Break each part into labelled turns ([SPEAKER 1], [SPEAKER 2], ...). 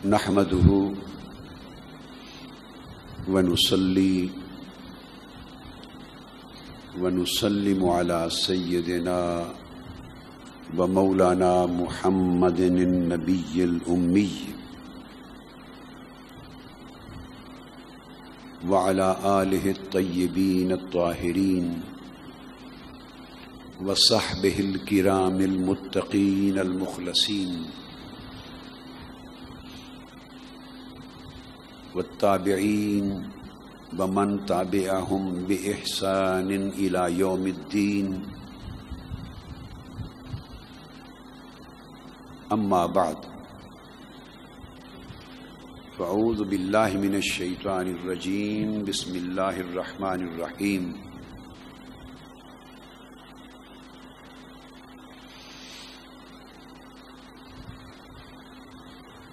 [SPEAKER 1] نحمده ونصلي ونسلم على سيدنا ومولانا محمد النبي الأمي وعلى آله الطيبين الطاهرين وصحبه الكرام المتقين المخلصين والتابعين ومن تابعهم بإحسان إلى يوم الدين. أما بعد، فأعوذ بالله من الشيطان الرجيم. بسم الله الرحمن الرحيم.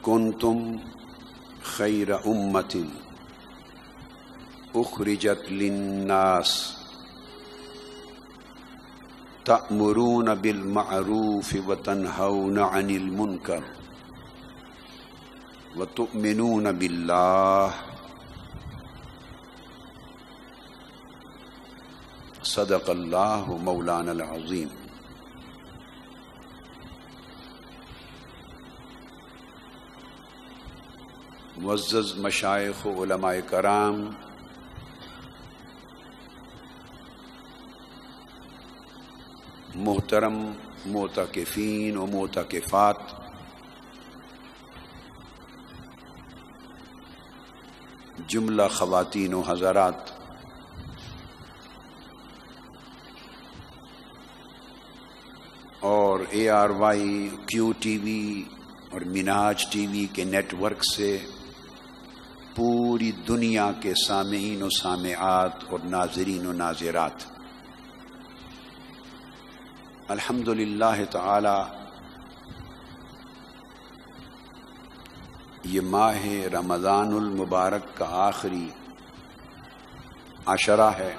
[SPEAKER 1] كنتم خير أمة أخرجت للناس تأمرون بالمعروف وتنهون عن المنكر وتؤمنون بالله. صدق الله مولانا العظيم. معزز مشائخ و علماء کرام، محترم معتکفین و معتکفات، جملہ خواتین و حضرات، اور ARY QTV اور منہاج TV کے نیٹ ورک سے پوری دنیا کے سامعین و سامعات اور ناظرین و ناظرات، الحمدللہ تعالی یہ ماہ رمضان المبارک کا آخری عشرہ ہے،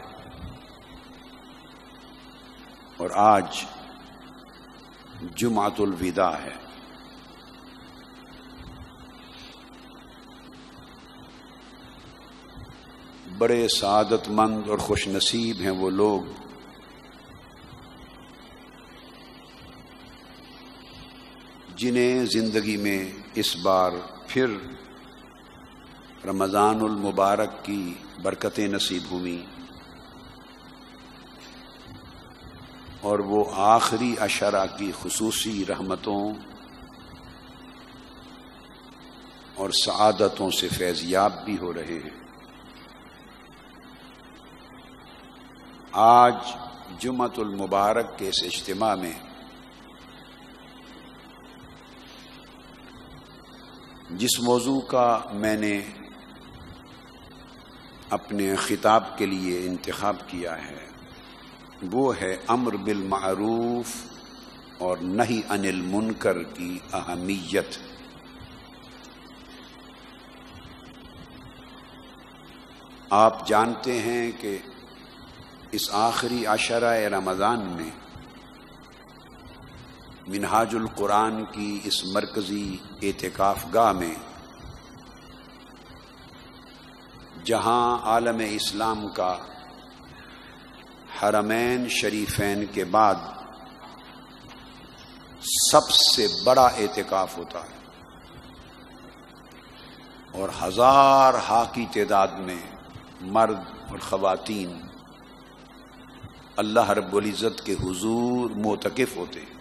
[SPEAKER 1] اور آج جمعۃ الوداع ہے۔ بڑے سعادت مند اور خوش نصیب ہیں وہ لوگ جنہیں زندگی میں اس بار پھر رمضان المبارک کی برکتیں نصیب ہوئیں، اور وہ آخری عشرہ کی خصوصی رحمتوں اور سعادتوں سے فیضیاب بھی ہو رہے ہیں۔ آج جمعۃ المبارک کے اس اجتماع میں جس موضوع کا میں نے اپنے خطاب کے لیے انتخاب کیا ہے وہ ہے امر بالمعروف اور نہی عن المنکر کی اہمیت۔ آپ جانتے ہیں کہ اس آخری عشرہ رمضان میں منہاج القرآن کی اس مرکزی اعتکاف گاہ میں، جہاں عالم اسلام کا حرمین شریفین کے بعد سب سے بڑا اعتکاف ہوتا ہے، اور ہزار کی تعداد میں مرد اور خواتین اللہ رب العزت کے حضور معتکف ہوتے ہیں۔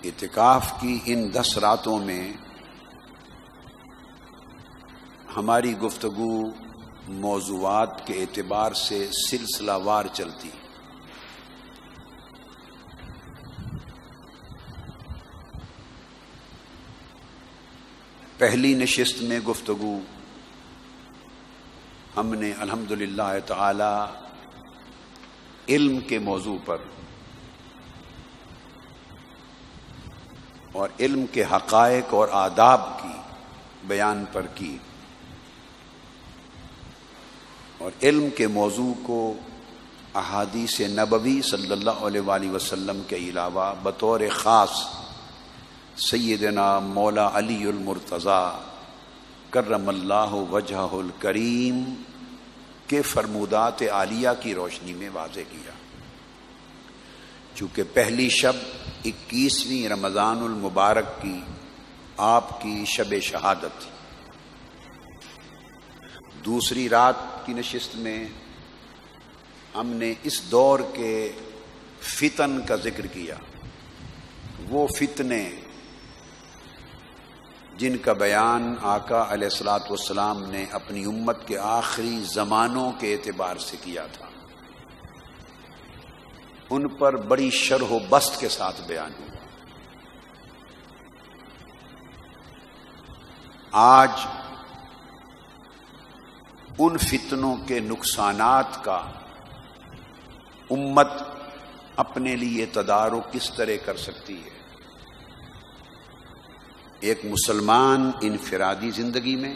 [SPEAKER 1] اعتکاف کی ان 10 راتوں میں ہماری گفتگو موضوعات کے اعتبار سے سلسلہ وار چلتی۔ پہلی نشست میں گفتگو ہم نے الحمدللہ تعالی علم کے موضوع پر اور علم کے حقائق اور آداب کی بیان پر کی، اور علم کے موضوع کو احادیث نبوی صلی اللہ علیہ وآلہ وسلم کے علاوہ بطور خاص سیدنا مولا علی المرتضیٰ کرم اللہ وجہہ الکریم کے فرمودات عالیہ کی روشنی میں واضح کیا. چونکہ پہلی شب 21ویں رمضان المبارک کی آپ کی شب شہادت تھی. دوسری رات کی نشست میں ہم نے اس دور کے فتن کا ذکر کیا. وہ فتنے جن کا بیان آقا علیہ الصلوۃ والسلام نے اپنی امت کے آخری زمانوں کے اعتبار سے کیا تھا، ان پر بڑی شرح و بسط کے ساتھ بیان ہوا. آج ان فتنوں کے نقصانات کا امت اپنے لیے تدارک کس طرح کر سکتی ہے. ایک مسلمان انفرادی زندگی میں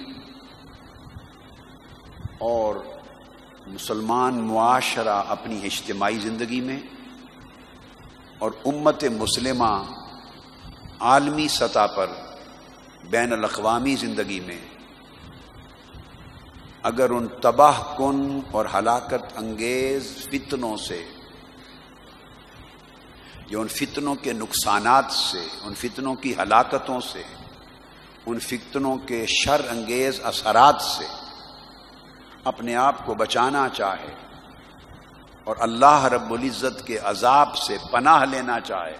[SPEAKER 1] اور مسلمان معاشرہ اپنی اجتماعی زندگی میں اور امت مسلمہ عالمی سطح پر بین الاقوامی زندگی میں اگر ان تباہ کن اور ہلاکت انگیز فتنوں سے، جو ان فتنوں کے نقصانات سے، ان فتنوں کی ہلاکتوں سے، ان فتنوں کے شر انگیز اثرات سے اپنے آپ کو بچانا چاہے اور اللہ رب العزت کے عذاب سے پناہ لینا چاہے،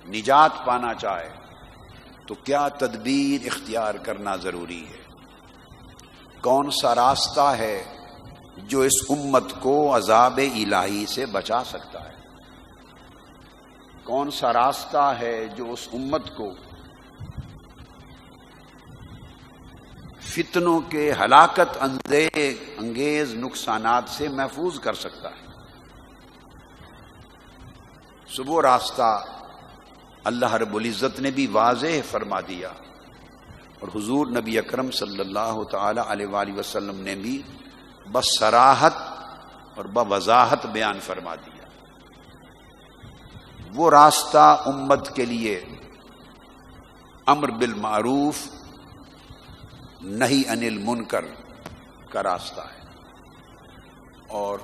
[SPEAKER 1] نجات پانا چاہے، تو کیا تدبیر اختیار کرنا ضروری ہے؟ کون سا راستہ ہے جو اس امت کو عذاب الہی سے بچا سکتا ہے؟ کون سا راستہ ہے جو اس امت کو فتنوں کے ہلاکت انگیز نقصانات سے محفوظ کر سکتا ہے؟ وہ راستہ اللہ رب العزت نے بھی واضح فرما دیا اور حضور نبی اکرم صلی اللہ تعالی علیہ وآلہ وسلم نے بھی بصراحت اور بوضاحت بیان فرما دیا. وہ راستہ امت کے لیے امر بالمعروف نہی عن المنکر کا راستہ ہے، اور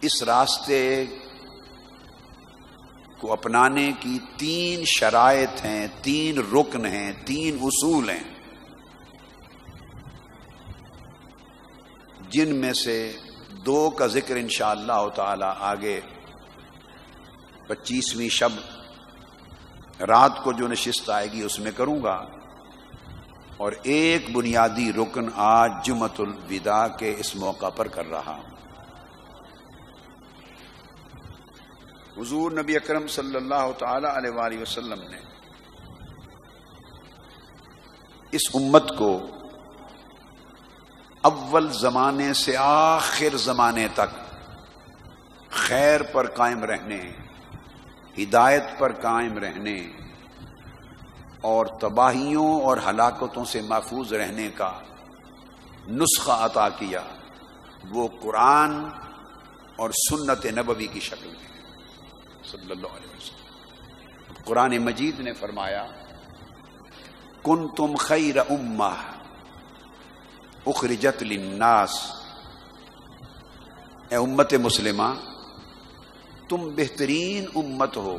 [SPEAKER 1] اس راستے کو اپنانے کی 3 شرائط ہیں، 3 رکن ہیں، 3 اصول ہیں، جن میں سے 2 کا ذکر انشاءاللہ تعالی آگے 25ویں شب رات کو جو نشست آئے گی اس میں کروں گا، اور ایک بنیادی رکن آج جمعۃ الوداع کے اس موقع پر کر رہا ہوں. حضور نبی اکرم صلی اللہ تعالی علیہ وآلہ وسلم نے اس امت کو اول زمانے سے آخر زمانے تک خیر پر قائم رہنے، ہدایت پر قائم رہنے اور تباہیوں اور ہلاکتوں سے محفوظ رہنے کا نسخہ عطا کیا. وہ قرآن اور سنت نبوی کی شکل میں صلی اللہ علیہ وسلم. قرآن مجید نے فرمایا کنتم خیر امہ اخرجت للناس، اے امت مسلمہ تم بہترین امت ہو،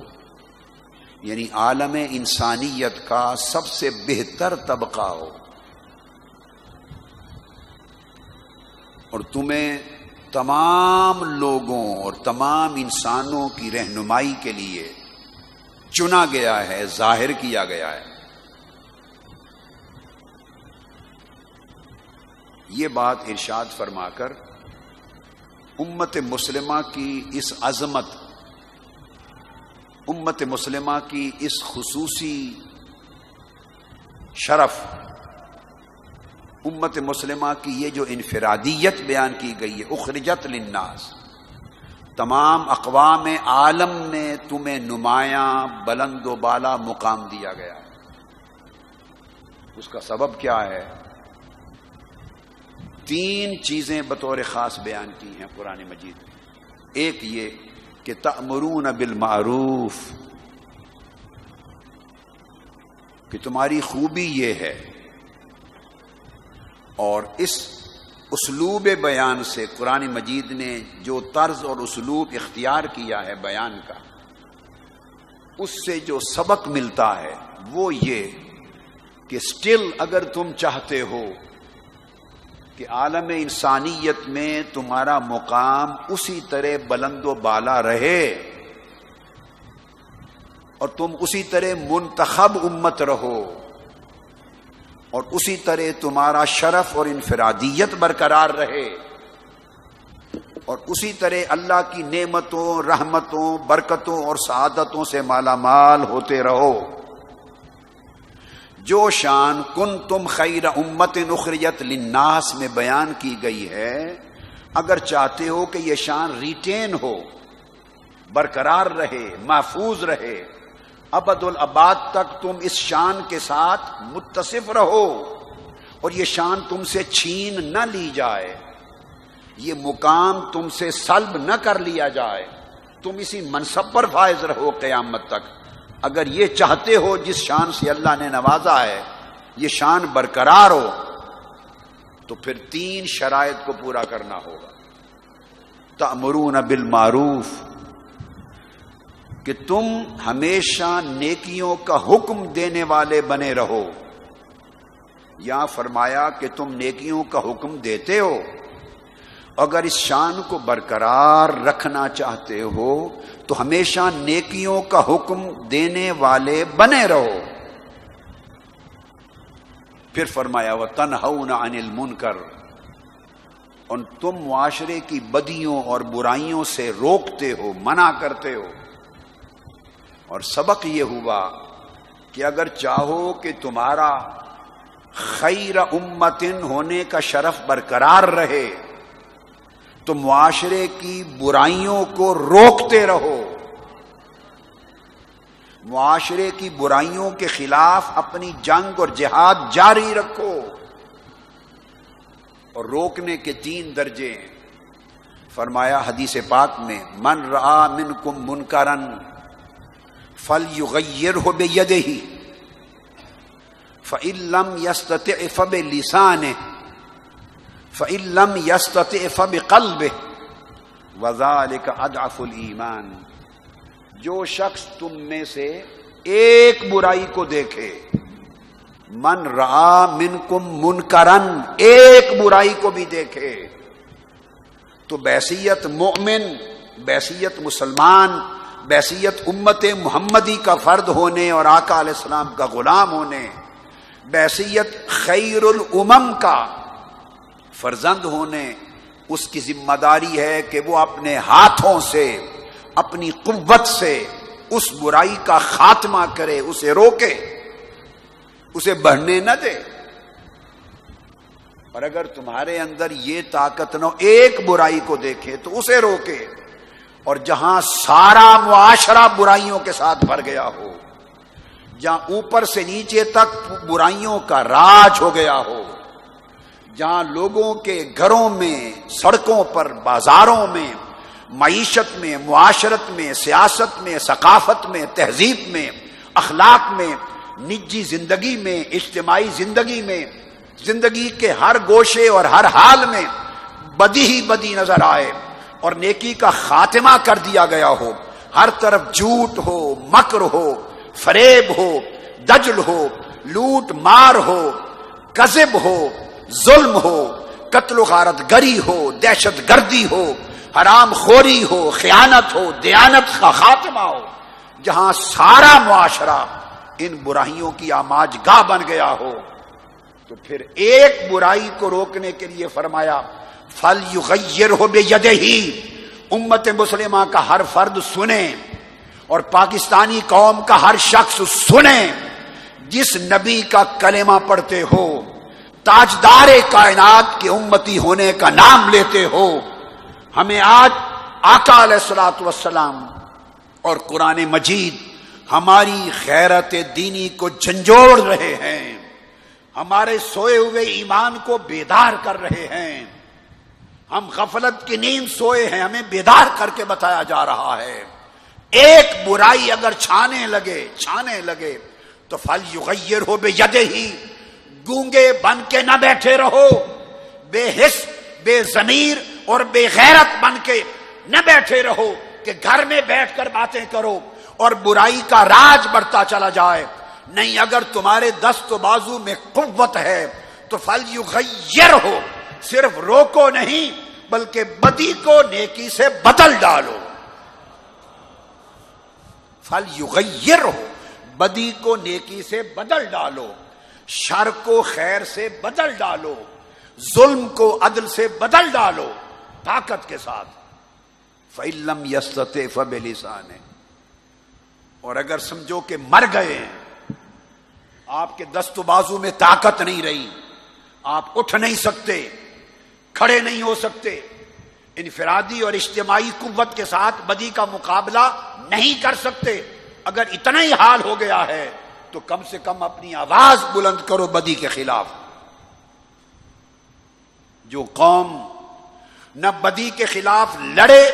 [SPEAKER 1] یعنی عالم انسانیت کا سب سے بہتر طبقہ ہو، اور تمہیں تمام لوگوں اور تمام انسانوں کی رہنمائی کے لیے چنا گیا ہے، ظاہر کیا گیا ہے. یہ بات ارشاد فرما کر امت مسلمہ کی اس عظمت، امت مسلمہ کی اس خصوصی شرف، امت مسلمہ کی یہ جو انفرادیت بیان کی گئی ہے، اخرجت للناس، تمام اقوام عالم میں تمہیں نمایاں بلند و بالا مقام دیا گیا ہے. اس کا سبب کیا ہے؟ 3 چیزیں بطور خاص بیان کی ہیں قرآن مجید میں. ایک یہ کہ تأمرون بالمعروف، کہ تمہاری خوبی یہ ہے، اور اس اسلوب بیان سے قرآن مجید نے جو طرز اور اسلوب اختیار کیا ہے بیان کا، اس سے جو سبق ملتا ہے وہ یہ کہ سٹل اگر تم چاہتے ہو کہ عالم انسانیت میں تمہارا مقام اسی طرح بلند و بالا رہے اور تم اسی طرح منتخب امت رہو اور اسی طرح تمہارا شرف اور انفرادیت برقرار رہے اور اسی طرح اللہ کی نعمتوں، رحمتوں، برکتوں اور سعادتوں سے مالا مال ہوتے رہو، جو شان کنتم خیر امت اخرجت للناس میں بیان کی گئی ہے، اگر چاہتے ہو کہ یہ شان ریٹین ہو، برقرار رہے، محفوظ رہے، ابد الاباد تک تم اس شان کے ساتھ متصف رہو اور یہ شان تم سے چھین نہ لی جائے، یہ مقام تم سے سلب نہ کر لیا جائے، تم اسی منصب پر فائز رہو قیامت تک، اگر یہ چاہتے ہو جس شان سے اللہ نے نوازا ہے یہ شان برقرار ہو، تو پھر 3 شرائط کو پورا کرنا ہوگا۔ تأمرون بالمعروف، کہ تم ہمیشہ نیکیوں کا حکم دینے والے بنے رہو، یا فرمایا کہ تم نیکیوں کا حکم دیتے ہو، اگر اس شان کو برقرار رکھنا چاہتے ہو تو ہمیشہ نیکیوں کا حکم دینے والے بنے رہو۔ پھر فرمایا وَتَنْهَوْنَ عَنِ الْمُنْكَرِ، اور تم معاشرے کی بدیوں اور برائیوں سے روکتے ہو، منع کرتے ہو۔ اور سبق یہ ہوا کہ اگر چاہو کہ تمہارا خیر امتن ہونے کا شرف برقرار رہے تو معاشرے کی برائیوں کو روکتے رہو، معاشرے کی برائیوں کے خلاف اپنی جنگ اور جہاد جاری رکھو، اور روکنے کے 3 درجے ہیں۔ فرمایا حدیث پاک میں من رآ منکم منکرا فلیغیرہ بیدہ فإن لم یستطع فبلسانہ فإن لم یستطع فبقلبہ وذلک اضعف الایمان، جو شخص تم میں سے ایک برائی کو دیکھے، من رآ منکم منکرن، ایک برائی کو بھی دیکھے، تو بحیثیت مومن، بحیثیت مسلمان، بحیثیت امت محمدی کا فرد ہونے اور آقا علیہ السلام کا غلام ہونے، بحیثیت خیر الامم کا فرزند ہونے، اس کی ذمہ داری ہے کہ وہ اپنے ہاتھوں سے، اپنی قوت سے اس برائی کا خاتمہ کرے، اسے روکے، اسے بڑھنے نہ دے۔ اور اگر تمہارے اندر یہ طاقت نہ ہو، ایک برائی کو دیکھے تو اسے روکے، اور جہاں سارا معاشرہ برائیوں کے ساتھ بھر گیا ہو، جہاں اوپر سے نیچے تک برائیوں کا راج ہو گیا ہو، جہاں لوگوں کے گھروں میں، سڑکوں پر، بازاروں میں، معیشت میں، معاشرت میں، سیاست میں، ثقافت میں، تہذیب میں، اخلاق میں، نجی زندگی میں، اجتماعی زندگی میں، زندگی کے ہر گوشے اور ہر حال میں بدی ہی بدی نظر آئے اور نیکی کا خاتمہ کر دیا گیا ہو، ہر طرف جھوٹ ہو، مکر ہو، فریب ہو، دجل ہو، لوٹ مار ہو، کذب ہو، ظلم ہو، قتل و غارت گری ہو، دہشت گردی ہو، حرام خوری ہو، خیانت ہو، دیانت کا خاتمہ ہو، جہاں سارا معاشرہ ان برائیوں کی آماج گاہ بن گیا ہو، تو پھر ایک برائی کو روکنے کے لیے فرمایا فَلْيُغَيِّرْهُ بِيَدِهِ، امت مسلمہ کا ہر فرد سنے اور پاکستانی قوم کا ہر شخص سنے، جس نبی کا کلمہ پڑھتے ہو، تاجدار کائنات کے امتی ہونے کا نام لیتے ہو، ہمیں آج آقا علیہ الصلوۃ والسلام اور قرآن مجید ہماری غیرت دینی کو جھنجھوڑ رہے ہیں، ہمارے سوئے ہوئے ایمان کو بیدار کر رہے ہیں، ہم غفلت کی نیند سوئے ہیں، ہمیں بیدار کر کے بتایا جا رہا ہے ایک برائی اگر چھانے لگے تو فَلْيُغَيِّرْهُ بِيَدِهِ، گونگے بن کے نہ بیٹھے رہو، بے حس بے ضمیر اور بے غیرت بن کے نہ بیٹھے رہو کہ گھر میں بیٹھ کر باتیں کرو اور برائی کا راج بڑھتا چلا جائے. نہیں، اگر تمہارے دست و بازو میں قوت ہے تو فَلْيُغَيِّرْهُ، صرف روکو نہیں بلکہ بدی کو نیکی سے بدل ڈالو. فَلْيُغَيِّرْهُ، بدی کو نیکی سے بدل ڈالو، شر کو خیر سے بدل ڈالو، ظلم کو عدل سے بدل ڈالو طاقت کے ساتھ. فَإِن لَّمْ يَسْتَطِعْ فَبِلِسَانِهِ، اور اگر سمجھو کہ مر گئے ہیں، آپ کے دست و بازو میں طاقت نہیں رہی، آپ اٹھ نہیں سکتے، کھڑے نہیں ہو سکتے، انفرادی اور اجتماعی قوت کے ساتھ بدی کا مقابلہ نہیں کر سکتے، اگر اتنا ہی حال ہو گیا ہے تو کم سے کم اپنی آواز بلند کرو بدی کے خلاف. جو قوم نہ بدی کے خلاف لڑے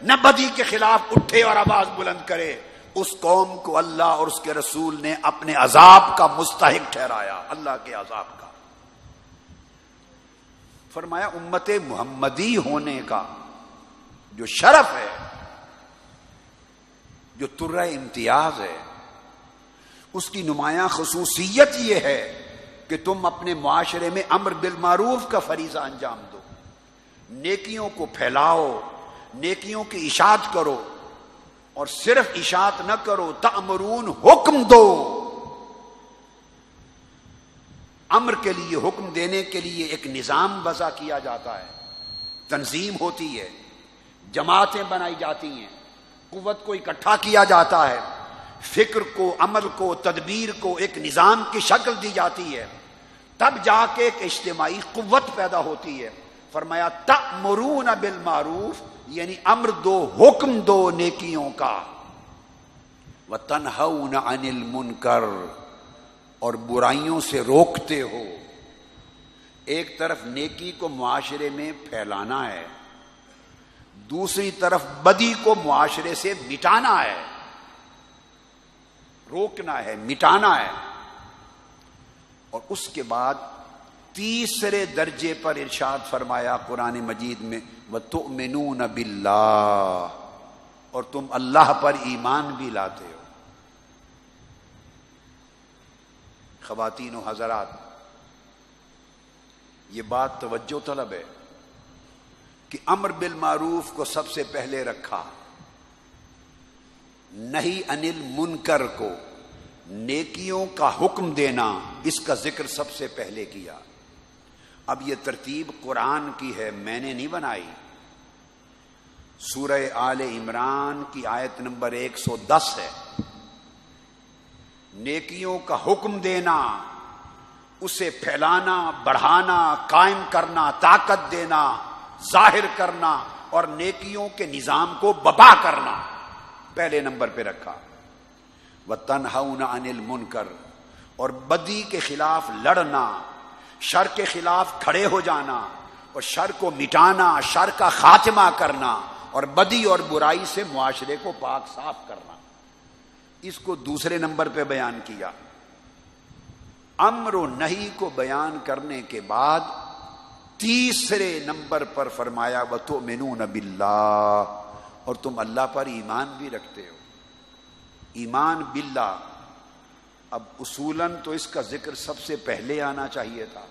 [SPEAKER 1] نہ بدی کے خلاف اٹھے اور آواز بلند کرے، اس قوم کو اللہ اور اس کے رسول نے اپنے عذاب کا مستحق ٹھہرایا، اللہ کے عذاب کا. فرمایا امت محمدی ہونے کا جو شرف ہے، جو ترہ امتیاز ہے، اس کی نمایاں خصوصیت یہ ہے کہ تم اپنے معاشرے میں امر بالمعروف کا فریضہ انجام دو، نیکیوں کو پھیلاؤ، نیکیوں کی اشاعت کرو، اور صرف اشاعت نہ کرو، تأمرون، حکم دو. امر کے لیے، حکم دینے کے لیے ایک نظام وضع کیا جاتا ہے، تنظیم ہوتی ہے، جماعتیں بنائی جاتی ہیں، قوت کو اکٹھا کیا جاتا ہے، فکر کو، عمل کو، تدبیر کو ایک نظام کی شکل دی جاتی ہے، تب جا کے ایک اجتماعی قوت پیدا ہوتی ہے. فرمایا تأمرون بالمعروف، یعنی امر دو، حکم دو نیکیوں کا، وتنہون عن المنکر، اور برائیوں سے روکتے ہو. ایک طرف نیکی کو معاشرے میں پھیلانا ہے، دوسری طرف بدی کو معاشرے سے مٹانا ہے، روکنا ہے، مٹانا ہے. اور اس کے بعد تیسرے درجے پر ارشاد فرمایا قرآن مجید میں وَتُؤْمِنُونَ بِاللَّهِ، اور تم اللہ پر ایمان بھی لاتے ہو. خواتین و حضرات، یہ بات توجہ طلب ہے کہ امر بالمعروف کو سب سے پہلے رکھا، نہی عن المنکر کو، نیکیوں کا حکم دینا، اس کا ذکر سب سے پہلے کیا. اب یہ ترتیب قرآن کی ہے، میں نے نہیں بنائی. سورہ آل عمران کی آیت نمبر 110 ہے. نیکیوں کا حکم دینا، اسے پھیلانا، بڑھانا، قائم کرنا، طاقت دینا، ظاہر کرنا، اور نیکیوں کے نظام کو بپا کرنا پہلے نمبر پہ رکھا. وَتَنْهَوْنَ عَنِ الْمُنْكَرِ، اور بدی کے خلاف لڑنا، شر کے خلاف کھڑے ہو جانا، اور شر کو مٹانا، شر کا خاتمہ کرنا، اور بدی اور برائی سے معاشرے کو پاک صاف کرنا. اس کو دوسرے نمبر پہ بیان کیا. امر و نہی کو بیان کرنے کے بعد تیسرے نمبر پر فرمایا وَتُؤْمِنُونَ بِاللَّهِ، اور تم اللہ پر ایمان بھی رکھتے ہو. ایمان باللہ، اب اصولاً تو اس کا ذکر سب سے پہلے آنا چاہیے تھا.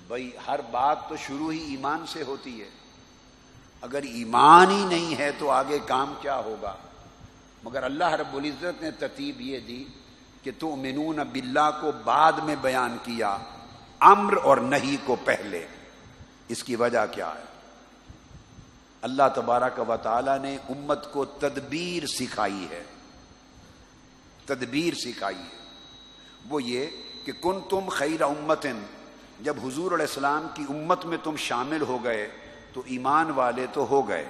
[SPEAKER 1] بھئی ہر بات تو شروع ہی ایمان سے ہوتی ہے، اگر ایمان ہی نہیں ہے تو آگے کام کیا ہوگا. مگر اللہ رب العزت نے ترتیب یہ دی کہ تؤمنون باللہ کو بعد میں بیان کیا، امر اور نہی کو پہلے. اس کی وجہ کیا ہے؟ اللہ تبارک و تعالی نے امت کو تدبیر سکھائی ہے، تدبیر سکھائی ہے. وہ یہ کہ کنتم خیر امت، جب حضور علیہ السلام کی امت میں تم شامل ہو گئے تو ایمان والے تو ہو گئے.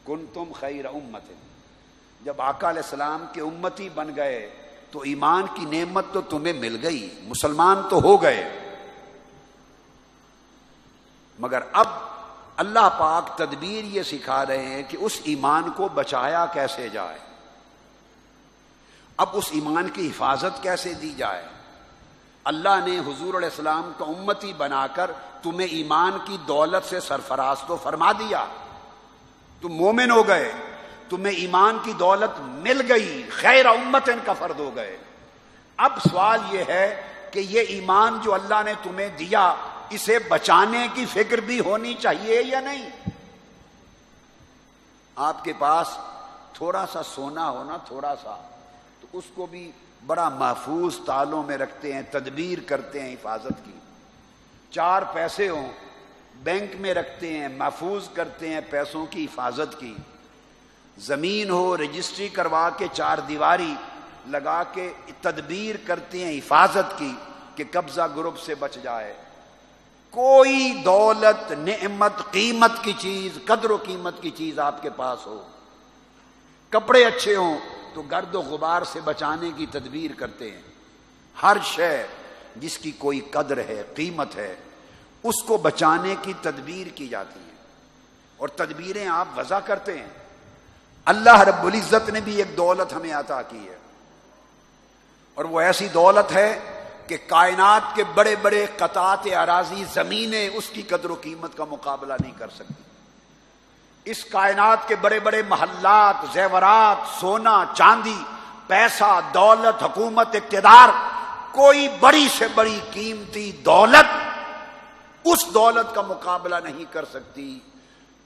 [SPEAKER 1] کنتم خیر امت، جب آقا علیہ السلام کے امتی بن گئے تو ایمان کی نعمت تو تمہیں مل گئی، مسلمان تو ہو گئے. مگر اب اللہ پاک تدبیر یہ سکھا رہے ہیں کہ اس ایمان کو بچایا کیسے جائے، اب اس ایمان کی حفاظت کیسے دی جائے۔ اللہ نے حضور علیہ السلام کا امتی بنا کر تمہیں ایمان کی دولت سے سرفراز تو فرما دیا، تم مومن ہو گئے، تمہیں ایمان کی دولت مل گئی، خیر امتن کا فرد ہو گئے۔ اب سوال یہ ہے کہ یہ ایمان جو اللہ نے تمہیں دیا اسے بچانے کی فکر بھی ہونی چاہیے یا نہیں؟ آپ کے پاس تھوڑا سا سونا ہونا، تھوڑا سا، تو اس کو بھی بڑا محفوظ تالوں میں رکھتے ہیں، تدبیر کرتے ہیں حفاظت کی۔ 4 پیسے ہوں بینک میں رکھتے ہیں، محفوظ کرتے ہیں پیسوں کی حفاظت کی۔ زمین ہو رجسٹری کروا کے 4 دیواری لگا کے تدبیر کرتے ہیں حفاظت کی کہ قبضہ گروپ سے بچ جائے۔ کوئی دولت، نعمت، قیمت کی چیز، قدر و قیمت کی چیز آپ کے پاس ہو، کپڑے اچھے ہوں تو گرد و غبار سے بچانے کی تدبیر کرتے ہیں۔ ہر شے جس کی کوئی قدر ہے، قیمت ہے، اس کو بچانے کی تدبیر کی جاتی ہے، اور تدبیریں آپ وضع کرتے ہیں۔ اللہ رب العزت نے بھی ایک دولت ہمیں عطا کی ہے، اور وہ ایسی دولت ہے کہ کائنات کے بڑے بڑے قطعات اراضی، زمینیں اس کی قدر و قیمت کا مقابلہ نہیں کر سکتی۔ اس کائنات کے بڑے بڑے محلات، زیورات، سونا، چاندی، پیسہ، دولت، حکومت، اقتدار، کوئی بڑی سے بڑی قیمتی دولت اس دولت کا مقابلہ نہیں کر سکتی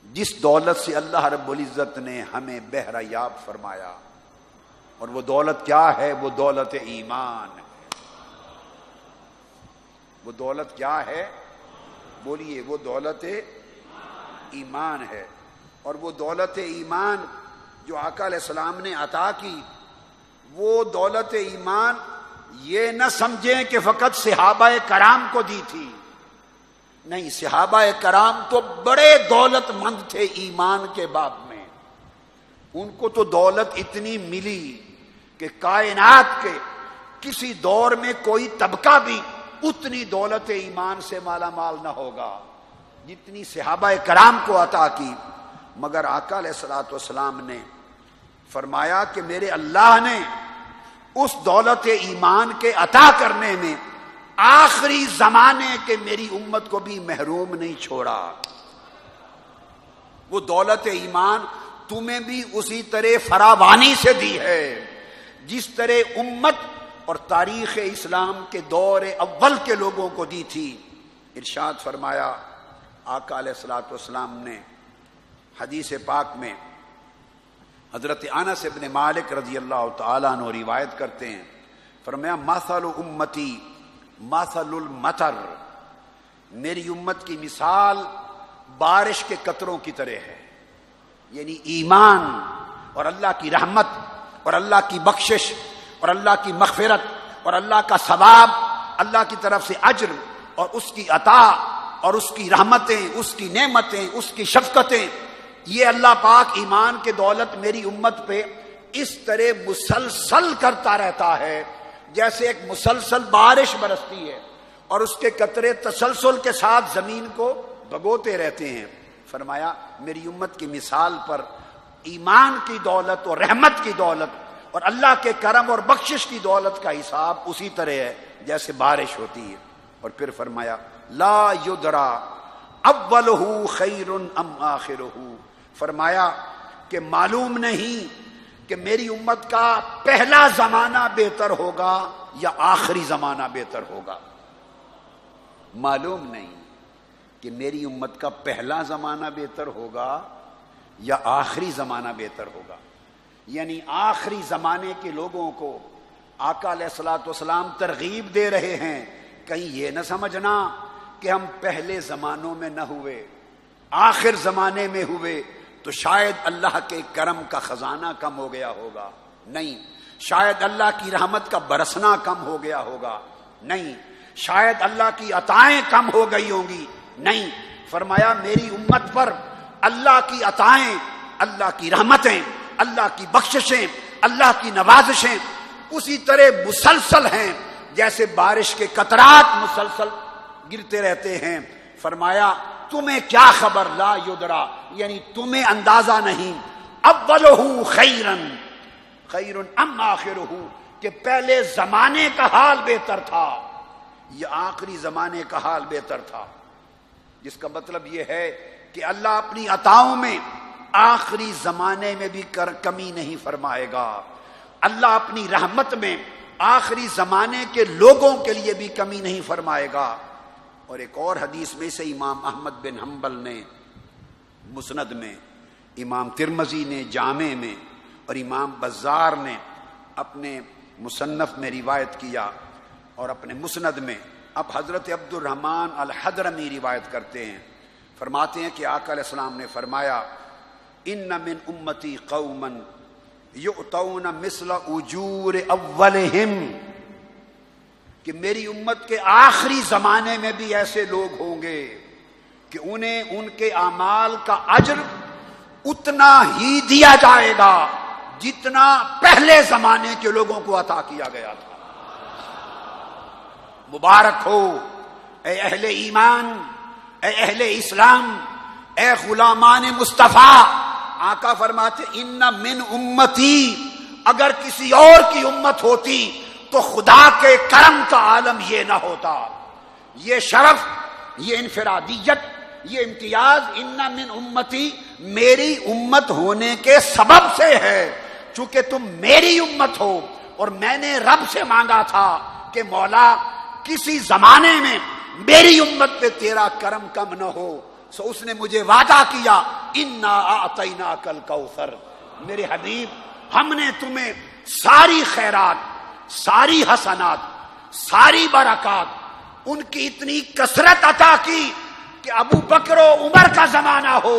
[SPEAKER 1] جس دولت سے اللہ رب العزت نے ہمیں بہرہ یاب فرمایا۔ اور وہ دولت کیا ہے؟ وہ دولت ایمان ہے۔ وہ دولت کیا ہے؟ بولیے، وہ دولت ایمان ہے۔ اور وہ دولت ایمان جو آقا علیہ السلام نے عطا کی، وہ دولت ایمان یہ نہ سمجھیں کہ فقط صحابہ کرام کو دی تھی، نہیں، صحابہ کرام تو بڑے دولت مند تھے ایمان کے باب میں۔ ان کو تو دولت اتنی ملی کہ کائنات کے کسی دور میں کوئی طبقہ بھی اتنی دولت ایمان سے مالا مال نہ ہوگا جتنی صحابہ کرام کو عطا کی۔ مگر آقا علیہ الصلوۃ والسلام نے فرمایا کہ میرے اللہ نے اس دولت ایمان کے عطا کرنے میں آخری زمانے کے میری امت کو بھی محروم نہیں چھوڑا۔ وہ دولت ایمان تمہیں بھی اسی طرح فراوانی سے دی ہے جس طرح امت اور تاریخ اسلام کے دور اول کے لوگوں کو دی تھی۔ ارشاد فرمایا آقا علیہ الصلوۃ والسلام نے حدیث پاک میں، حضرت انس بن مالک رضی اللہ تعالیٰ عنہ روایت کرتے ہیں، فرمایا مثل امتی مثل المطر، میری امت کی مثال بارش کے قطروں کی طرح ہے۔ یعنی ایمان اور اللہ کی رحمت اور اللہ کی بخشش اور اللہ کی مغفرت اور اللہ کا ثواب، اللہ کی طرف سے اجر اور اس کی عطا اور اس کی رحمتیں، اس کی نعمتیں، اس کی شفقتیں، یہ اللہ پاک ایمان کے دولت میری امت پہ اس طرح مسلسل کرتا رہتا ہے جیسے ایک مسلسل بارش برستی ہے اور اس کے قطرے تسلسل کے ساتھ زمین کو بھگوتے رہتے ہیں۔ فرمایا میری امت کی مثال پر ایمان کی دولت اور رحمت کی دولت اور اللہ کے کرم اور بخشش کی دولت کا حساب اسی طرح ہے جیسے بارش ہوتی ہے۔ اور پھر فرمایا لا یدرا اولہ خیر ام آخرہ، فرمایا کہ معلوم نہیں کہ میری امت کا پہلا زمانہ بہتر ہوگا یا آخری زمانہ بہتر ہوگا۔ معلوم نہیں کہ میری امت کا پہلا زمانہ بہتر ہوگا یا آخری زمانہ بہتر ہوگا۔ یعنی آخری زمانے کے لوگوں کو آقا علیہ الصلوۃ والسلام ترغیب دے رہے ہیں، کہیں یہ نہ سمجھنا کہ ہم پہلے زمانوں میں نہ ہوئے، آخر زمانے میں ہوئے تو شاید اللہ کے کرم کا خزانہ کم ہو گیا ہوگا، نہیں، شاید اللہ کی رحمت کا برسنا کم ہو گیا ہوگا، نہیں، شاید اللہ کی عطائیں کم ہو گئی ہوں گی، نہیں۔ فرمایا میری امت پر اللہ کی عطائیں، اللہ کی رحمتیں، اللہ کی بخششیں، اللہ کی نوازشیں اسی طرح مسلسل ہیں جیسے بارش کے قطرات مسلسل گرتے رہتے ہیں۔ فرمایا تمہیں کیا خبر، لا یدرا یعنی تمہیں اندازہ نہیں، اولہ خیرن خیرن ام آخرہ کہ پہلے زمانے کا حال بہتر تھا یا آخری زمانے کا حال بہتر تھا، جس کا مطلب یہ ہے کہ اللہ اپنی عطاؤں میں آخری زمانے میں بھی کمی نہیں فرمائے گا، اللہ اپنی رحمت میں آخری زمانے کے لوگوں کے لیے بھی کمی نہیں فرمائے گا۔ اور ایک اور حدیث میں سے امام احمد بن حنبل نے مسند میں، امام ترمذی نے جامع میں، اور امام بزار نے اپنے مصنف میں روایت کیا اور اپنے مسند میں۔ اب حضرت عبد الرحمن الحضرمی روایت کرتے ہیں، فرماتے ہیں کہ آقا علیہ السلام نے فرمایا ان من امتی قوما یؤتون مثل اجور اولہم، کہ میری امت کے آخری زمانے میں بھی ایسے لوگ ہوں گے کہ انہیں ان کے اعمال کا اجر اتنا ہی دیا جائے گا جتنا پہلے زمانے کے لوگوں کو عطا کیا گیا تھا۔ مبارک ہو اے اہل ایمان، اے اہل اسلام، اے غلامان مصطفیٰ۔ آقا فرماتے ان من امتی، اگر کسی اور کی امت ہوتی تو خدا کے کرم کا عالم یہ نہ ہوتا، یہ شرف، یہ انفرادیت، یہ امتیاز ان من امتی میری امت ہونے کے سبب سے ہے، چونکہ تم میری امت ہو اور میں نے رب سے مانگا تھا کہ مولا کسی زمانے میں میری امت پہ تیرا کرم کم نہ ہو، سو اس نے مجھے وعدہ کیا انا اعطیناک الکوثر، میرے حبیب ہم نے تمہیں ساری خیرات، ساری حسنات، ساری برکات، ان کی اتنی کثرت عطا کی کہ ابو بکر و عمر کا زمانہ ہو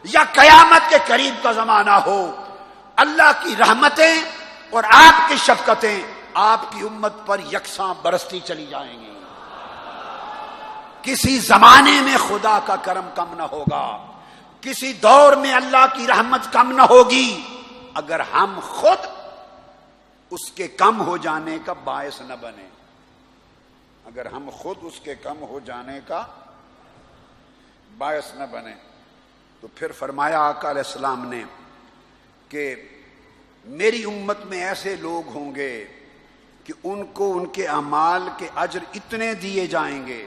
[SPEAKER 1] یا قیامت کے قریب کا زمانہ ہو، اللہ کی رحمتیں اور آپ کی شفقتیں آپ کی امت پر یکساں برستی چلی جائیں گی۔ کسی زمانے میں خدا کا کرم کم نہ ہوگا، کسی دور میں اللہ کی رحمت کم نہ ہوگی اگر ہم خود اس کے کم ہو جانے کا باعث نہ بنے، اگر ہم خود اس کے کم ہو جانے کا باعث نہ بنے۔ تو پھر فرمایا آقا علیہ السلام نے کہ میری امت میں ایسے لوگ ہوں گے کہ ان کو ان کے اعمال کے اجر اتنے دیے جائیں گے،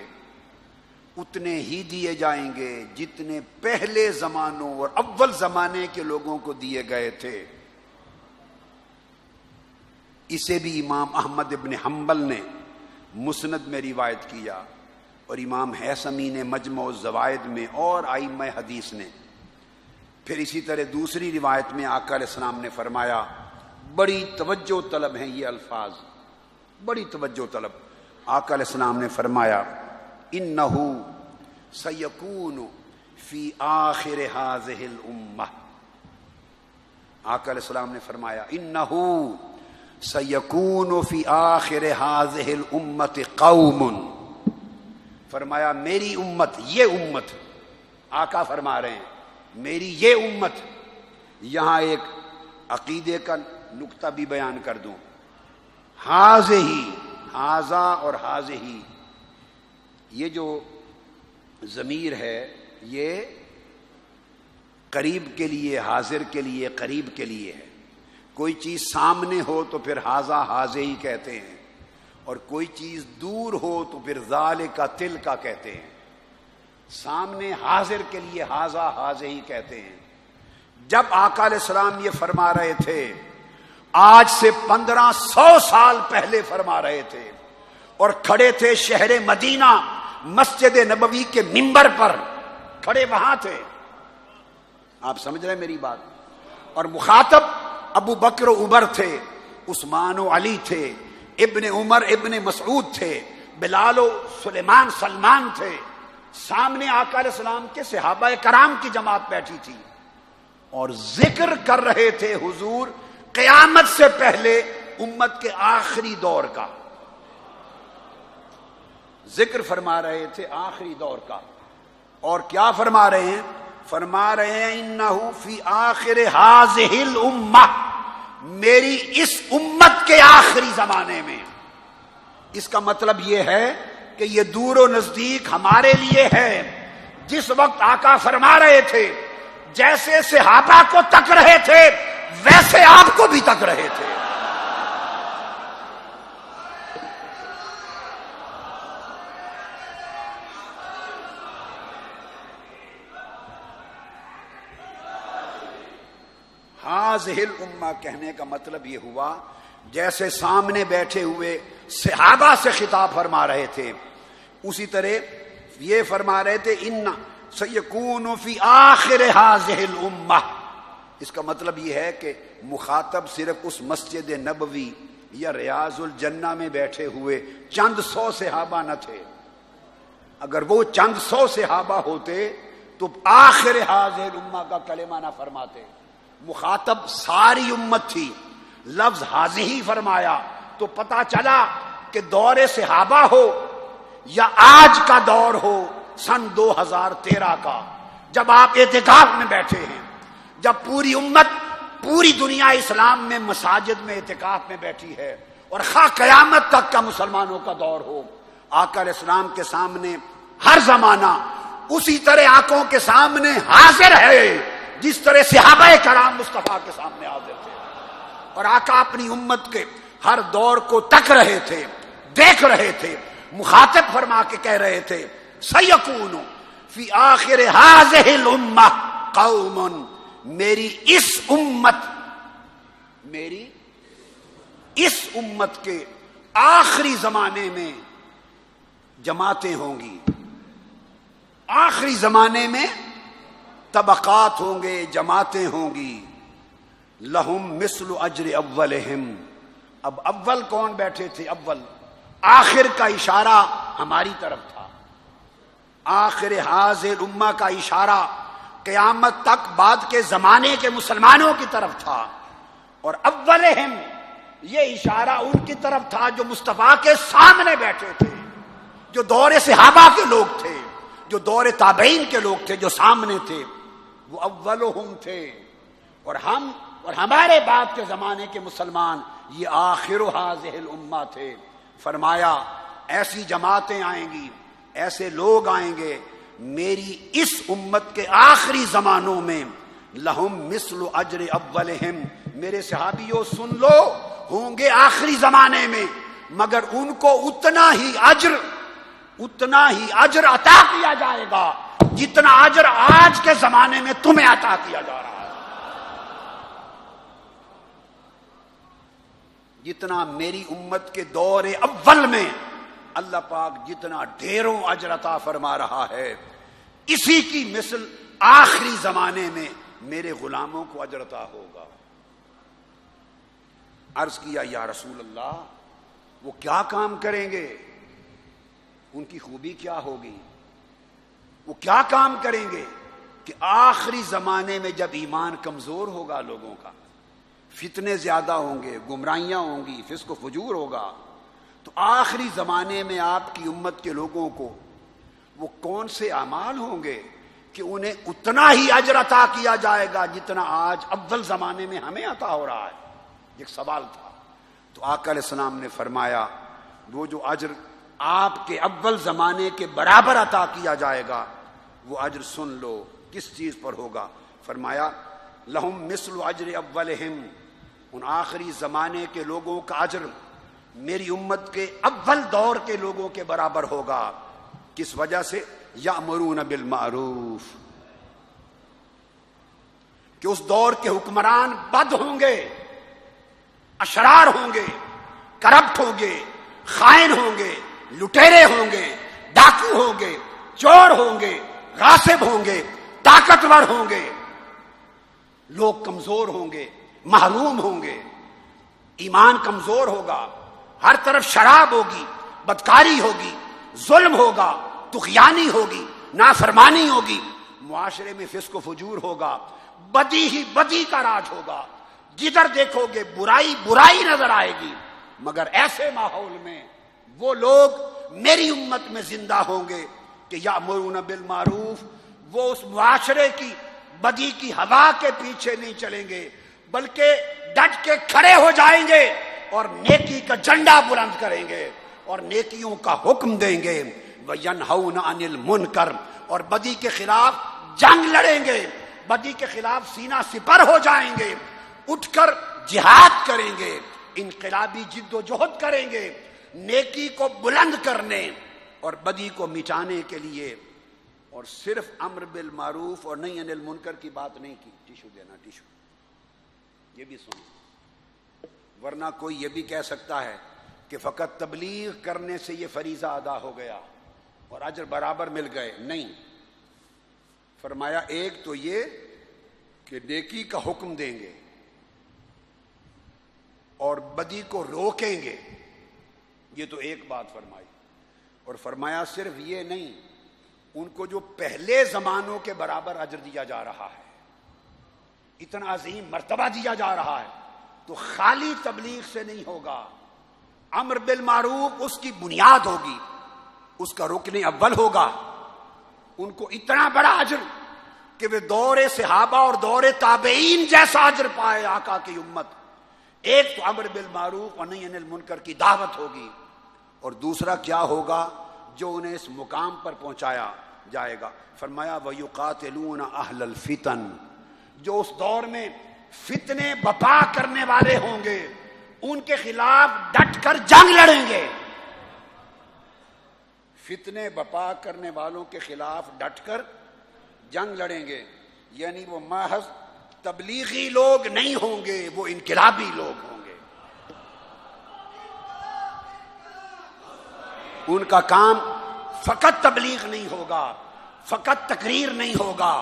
[SPEAKER 1] اتنے ہی دیے جائیں گے جتنے پہلے زمانوں اور اول زمانے کے لوگوں کو دیے گئے تھے۔ اسے بھی امام احمد ابن حنبل نے مسند میں روایت کیا اور امام حیثمی نے مجمع الزوائد میں اور ائمہ حدیث نے۔ پھر اسی طرح دوسری روایت میں آقا علیہ السلام نے فرمایا، بڑی توجہ طلب ہیں یہ الفاظ، بڑی توجہ طلب۔ آقا علیہ السلام نے فرمایا انہ سیکون فی آخر ہذہ الامہ، آقا علیہ السلام نے فرمایا انہ سیکون فی آخر ہذہ الامۃ قوم، فرمایا میری امت، یہ امت، آقا فرما رہے ہیں میری یہ امت۔ یہاں ایک عقیدے کا نقطہ بھی بیان کر دوں، ہذہ، ہذا اور ہذہ، یہ جو ضمیر ہے یہ قریب کے لیے، حاضر کے لیے، قریب کے لیے ہے۔ کوئی چیز سامنے ہو تو پھر ہذا ہذہ ہی کہتے ہیں، اور کوئی چیز دور ہو تو پھر ذالک تلک کہتے ہیں۔ سامنے حاضر کے لیے ہذا ہذہ ہی کہتے ہیں۔ جب آقا علیہ السلام یہ فرما رہے تھے، آج سے 1500 سال پہلے فرما رہے تھے، اور کھڑے تھے شہر مدینہ مسجد نبوی کے منبر پر، کھڑے وہاں تھے، آپ سمجھ رہے میری بات، اور مخاطب ابو بکر و عمر تھے، عثمان و علی تھے، ابن عمر ابن مسعود تھے، بلال و سلیمان سلمان تھے، سامنے آقا علیہ السلام کے صحابہ کرام کی جماعت بیٹھی تھی، اور ذکر کر رہے تھے حضور قیامت سے پہلے امت کے آخری دور کا، ذکر فرما رہے تھے آخری دور کا۔ اور کیا فرما رہے ہیں؟ فرما رہے ہیں انہ فی آخر ہذہ الامہ، میری اس امت کے آخری زمانے میں۔ اس کا مطلب یہ ہے کہ یہ دور و نزدیک ہمارے لیے ہے، جس وقت آقا فرما رہے تھے جیسے صحابہ کو تک رہے تھے ویسے آپ کو بھی تک رہے تھے. ہاذہ الامہ کہنے کا مطلب یہ ہوا جیسے سامنے بیٹھے ہوئے صحابہ سے خطاب فرما رہے تھے اسی طرح یہ فرما رہے تھے ان سیکون فی آخر ہاذہ الامہ. اس کا مطلب یہ ہے کہ مخاطب صرف اس مسجد نبوی یا ریاض الجنہ میں بیٹھے ہوئے چند سو صحابہ نہ تھے. اگر وہ چند سو صحابہ ہوتے تو آخر ہاذہ الامہ کا کلمہ نہ فرماتے. مخاطب ساری امت تھی. لفظ حاضی ہی فرمایا تو پتا چلا کہ دور صحابہ ہو یا آج کا دور ہو سن 2013 کا جب آپ اعتکاف میں بیٹھے ہیں, جب پوری امت پوری دنیا اسلام میں مساجد میں اعتکاف میں بیٹھی ہے اور خواہ قیامت تک کا مسلمانوں کا دور ہو, آقا علیہ السلام کے سامنے ہر زمانہ اسی طرح آنکھوں کے سامنے حاضر ہے جس طرح صحابہ کرام مصطفیٰ کے سامنے حاضر تھے. اور آقا اپنی امت کے ہر دور کو تک رہے تھے, دیکھ رہے تھے, مخاطب فرما کے کہہ رہے تھے سیکون فی آخر ہاذہ الامہ قوم, میری اس امت کے آخری زمانے میں جماعتیں ہوں گی. آخری زمانے میں طبقات ہوں گے, جماعتیں ہوں گی. لہم مثل اجر اولہم. اب اول کون بیٹھے تھے؟ اول آخر کا اشارہ ہماری طرف تھا. آخر ہاذہ الامہ کا اشارہ قیامت تک بعد کے زمانے کے مسلمانوں کی طرف تھا. اور اولہم یہ اشارہ ان کی طرف تھا جو مصطفیٰ کے سامنے بیٹھے تھے, جو دور صحابہ کے لوگ تھے, جو دور تابعین کے لوگ تھے, جو سامنے تھے, وہ اولہم تھے. اور ہم اور ہمارے بعد کے زمانے کے مسلمان یہ آخر ہاذہ الامہ تھے. فرمایا ایسی جماعتیں آئیں گی, ایسے لوگ آئیں گے میری اس امت کے آخری زمانوں میں. لہم مثل اجر اولہم, میرے صحابیوں سن لو, ہوں گے آخری زمانے میں مگر ان کو اتنا ہی اجر عطا کیا جائے گا جتنا اجر آج کے زمانے میں تمہیں عطا کیا جا رہا ہے. جتنا میری امت کے دور اول میں اللہ پاک جتنا ڈھیروں اجر عطا فرما رہا ہے, اسی کی مثل آخری زمانے میں میرے غلاموں کو اجر عطا ہوگا. عرض کیا یا رسول اللہ وہ کیا کام کریں گے, ان کی خوبی کیا ہوگی, وہ کیا کام کریں گے؟ کہ آخری زمانے میں جب ایمان کمزور ہوگا لوگوں کا, فتنے زیادہ ہوں گے, گمراہیاں ہوں گی, فسق و فجور ہوگا, تو آخری زمانے میں آپ کی امت کے لوگوں کو وہ کون سے اعمال ہوں گے کہ انہیں اتنا ہی اجر عطا کیا جائے گا جتنا آج اول زمانے میں ہمیں عطا ہو رہا ہے؟ ایک سوال تھا. تو آقا علیہ السلام نے فرمایا وہ جو اجر آپ کے اول زمانے کے برابر عطا کیا جائے گا وہ اجر سن لو کس چیز پر ہوگا. فرمایا لہم مثل اجر اولہم, ان آخری زمانے کے لوگوں کا اجر میری امت کے اول دور کے لوگوں کے برابر ہوگا. کس وجہ سے؟ یأمرون بالمعروف, کہ اس دور کے حکمران بد ہوں گے, اشرار ہوں گے, کرپٹ ہوں گے, خائن ہوں گے, لٹیرے ہوں گے, ڈاکو ہوں گے, چور ہوں گے, غاصب ہوں گے, طاقتور ہوں گے. لوگ کمزور ہوں گے, محروم ہوں گے, ایمان کمزور ہوگا, ہر طرف شراب ہوگی, بدکاری ہوگی, ظلم ہوگا, طغیانی ہوگی, نافرمانی ہوگی, معاشرے میں فسق و فجور ہوگا, بدی ہی بدی کا راج ہوگا, جدھر دیکھو گے برائی برائی نظر آئے گی. مگر ایسے ماحول میں وہ لوگ میری امت میں زندہ ہوں گے کہ یأمرون بالمعروف, وہ اس معاشرے کی بدی کی ہوا کے پیچھے نہیں چلیں گے بلکہ ڈٹ کے کھڑے ہو جائیں گے اور نیکی کا جھنڈا بلند کریں گے اور نیکیوں کا حکم دیں گے. وَيَنْهَوْنَ عَنِ الْمُنْكَرِ, اور بدی کے خلاف جنگ لڑیں گے، بدی کے خلاف سینہ سپر ہو جائیں گے، اٹھ کر جہاد کریں گے، انقلابی جد و جہد کریں گے، نیکی کو بلند کرنے اور بدی کو مٹانے کے لیے۔ اور صرف امر بالمعروف اور نہی عن المنکر کی بات نہیں کی۔ ٹیشو دینا، ٹیشو، یہ بھی سنیں، ورنہ کوئی یہ بھی کہہ سکتا ہے کہ فقط تبلیغ کرنے سے یہ فریضہ ادا ہو گیا اور اجر برابر مل گئے۔ نہیں، فرمایا ایک تو یہ کہ نیکی کا حکم دیں گے اور بدی کو روکیں گے، یہ تو ایک بات فرمائی، اور فرمایا صرف یہ نہیں، ان کو جو پہلے زمانوں کے برابر اجر دیا جا رہا ہے، اتنا عظیم مرتبہ دیا جا رہا ہے، تو خالی تبلیغ سے نہیں ہوگا۔ امر بالمعروف اس کی بنیاد ہوگی، اس کا رکن اول ہوگا۔ ان کو اتنا بڑا اجر کہ وہ دور صحابہ اور دور تابعین جیسا اجر پائے آقا کی امت۔ ایک تو امر بالمعروف اور نہی عن المنکر کی دعوت ہوگی، اور دوسرا کیا ہوگا جو انہیں اس مقام پر پہنچایا جائے گا۔ فرمایا وَيُقَاتِلُونَ أَهْلَ الْفِتَنِ، جو اس دور میں فتنے بپا کرنے والے ہوں گے ان کے خلاف ڈٹ کر جنگ لڑیں گے۔ فتنے بپا کرنے والوں کے خلاف ڈٹ کر جنگ لڑیں گے، یعنی وہ محض تبلیغی لوگ نہیں ہوں گے، وہ انقلابی لوگ ہوں گے۔ ان کا کام فقط تبلیغ نہیں ہوگا، فقط تقریر نہیں ہوگا،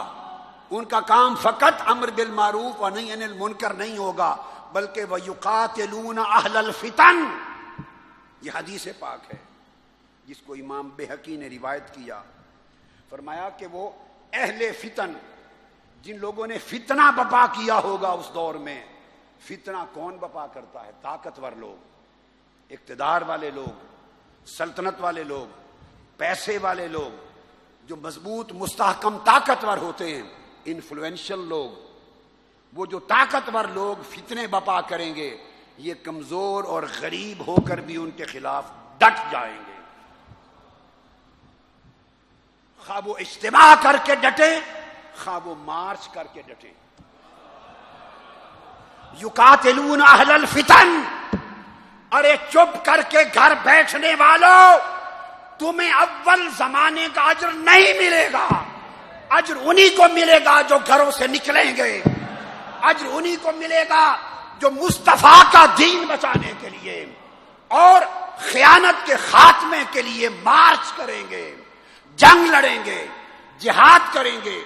[SPEAKER 1] ان کا کام فقط امر بالمعروف و نہی عن المنکر نہیں ہوگا، بلکہ وَيُقَاتِلُونَ أَهْلَ الْفِتَنِ، یہ حدیث پاک ہے جس کو امام بہقی نے روایت کیا۔ فرمایا کہ وہ اہل فتن، جن لوگوں نے فتنہ بپا کیا ہوگا اس دور میں۔ فتنہ کون بپا کرتا ہے؟ طاقتور لوگ، اقتدار والے لوگ، سلطنت والے لوگ، پیسے والے لوگ، جو مضبوط مستحکم طاقتور ہوتے ہیں، انفلوئنشل لوگ، وہ جو طاقتور لوگ فتنے بپا کریں گے، یہ کمزور اور غریب ہو کر بھی ان کے خلاف ڈٹ جائیں گے، خواہ وہ اجتماع کر کے ڈٹے، خواہ وہ مارچ کر کے ڈٹے۔ یقاتلون اہل الفتن، ارے چپ کر کے گھر بیٹھنے والوں، تمہیں اول زمانے کا اجر نہیں ملے گا، اجر انہی کو ملے گا جو گھروں سے نکلیں گے، اجر انہی کو ملے گا جو مصطفیٰ کا دین بچانے کے لیے اور خیانت کے خاتمے کے لیے مارچ کریں گے، جنگ لڑیں گے، جہاد کریں گے،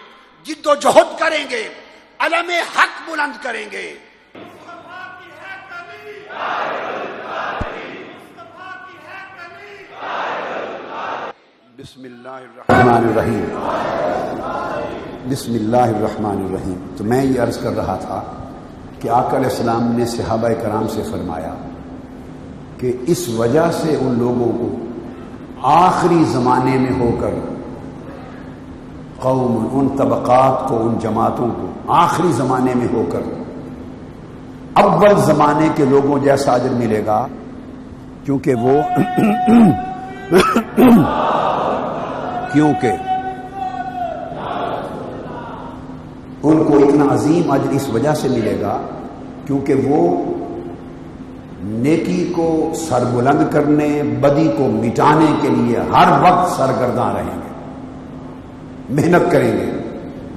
[SPEAKER 1] جد و جہد کریں گے، علم حق بلند کریں گے۔ بسم اللہ الرحمن الرحیم، بسم اللہ الرحمن الرحیم۔ تو میں یہ عرض کر رہا تھا کہ آقا علیہ السلام نے صحابہ کرام سے فرمایا کہ اس وجہ سے ان لوگوں کو آخری زمانے میں ہو کر قوم، ان طبقات کو، ان جماعتوں کو آخری زمانے میں ہو کر اول زمانے کے لوگوں جیسا اجر ملے گا، کیونکہ ان کو اتنا عظیم اجر اس وجہ سے ملے گا کیونکہ وہ نیکی کو سربلند کرنے، بدی کو مٹانے کے لیے ہر وقت سرگرداں رہیں گے، محنت کریں گے۔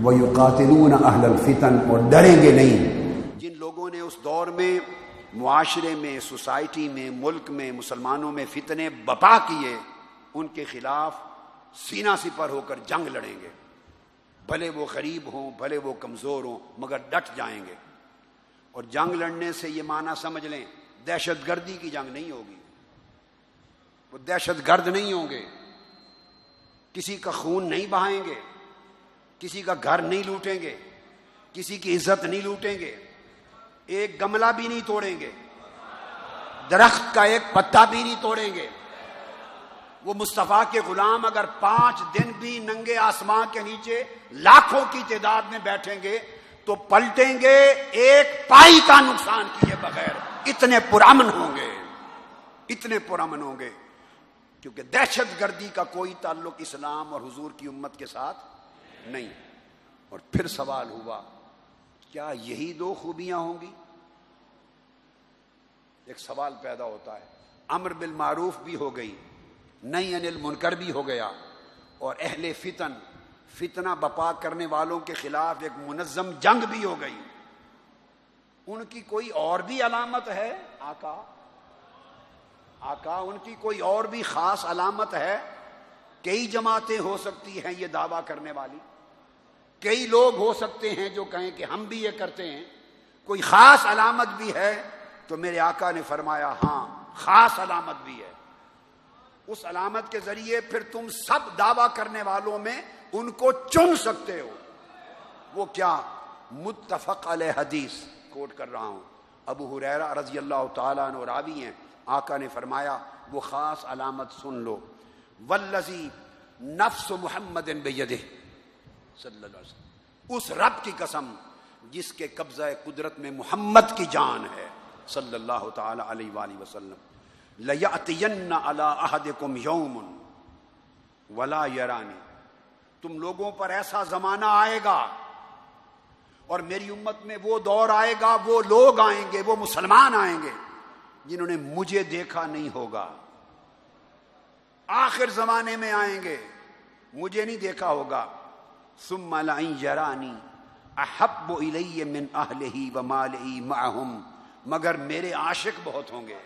[SPEAKER 1] وَيُقَاتِلُونَ أَهْلَ الْفِتَنِ، اور ڈریں گے نہیں۔ جن لوگوں نے اس دور میں معاشرے میں، سوسائٹی میں، ملک میں، مسلمانوں میں فتنے بپا کیے، ان کے خلاف سینہ سپر ہو کر جنگ لڑیں گے، بھلے وہ غریب ہوں، بھلے وہ کمزور ہوں، مگر ڈٹ جائیں گے۔ اور جنگ لڑنے سے یہ معنی سمجھ لیں، دہشت گردی کی جنگ نہیں ہوگی، وہ دہشت گرد نہیں ہوں گے، کسی کا خون نہیں بہائیں گے، کسی کا گھر نہیں لوٹیں گے، کسی کی عزت نہیں لوٹیں گے، ایک گملہ بھی نہیں توڑیں گے، درخت کا ایک پتا بھی نہیں توڑیں گے۔ وہ مصطفیٰ کے غلام اگر 5 دن بھی ننگے آسمان کے نیچے لاکھوں کی تعداد میں بیٹھیں گے تو پلٹیں گے ایک پائی کا نقصان کیے بغیر، اتنے پرامن ہوں گے، اتنے پرامن ہوں گے۔ کیونکہ دہشت گردی کا کوئی تعلق اسلام اور حضور کی امت کے ساتھ نہیں. اور پھر سوال ہوا کیا یہی دو خوبیاں ہوں گی؟ ایک سوال پیدا ہوتا ہے. امر بالمعروف بھی ہو گئی، نہی عن المنکر بھی ہو گیا، اور اہل فتنہ بپا کرنے والوں کے خلاف ایک منظم جنگ بھی ہو گئی. ان کی کوئی اور بھی علامت ہے آقا ان کی کوئی اور بھی خاص علامت ہے؟ کئی جماعتیں ہو سکتی ہیں یہ دعویٰ کرنے والی، کئی لوگ ہو سکتے ہیں جو کہیں کہ ہم بھی یہ کرتے ہیں، کوئی خاص علامت بھی ہے؟ تو میرے آقا نے فرمایا ہاں خاص علامت بھی ہے. اس علامت کے ذریعے پھر تم سب دعویٰ کرنے والوں میں ان کو چن سکتے ہو. وہ کیا؟ متفق علیہ حدیث کوٹ کر رہا ہوں، ابو ہریرہ رضی اللہ تعالیٰ عنہ راوی ہیں. آقا نے فرمایا وہ خاص علامت سن لو، والذی نفس محمد بیدہ صلی اللہ علیہ وسلم، اس رب کی قسم جس کے قبضہ قدرت میں محمد کی جان ہے صلی اللہ تعالی علیہ وآلہ وسلم، لَيَأْتِيَنَّ عَلَىٰ أَحَدِكُمْ يَوْمٌ وَلَا يَرَانِي، تم لوگوں پر ایسا زمانہ آئے گا اور میری امت میں وہ دور آئے گا، وہ لوگ آئیں گے، وہ مسلمان آئیں گے جنہوں نے مجھے دیکھا نہیں ہوگا. آخر زمانے میں آئیں گے، مجھے نہیں دیکھا ہوگا. ثم لئن یرانی احب الی من اہلہ ومالہ معہم، مگر میرے عاشق بہت ہوں گے،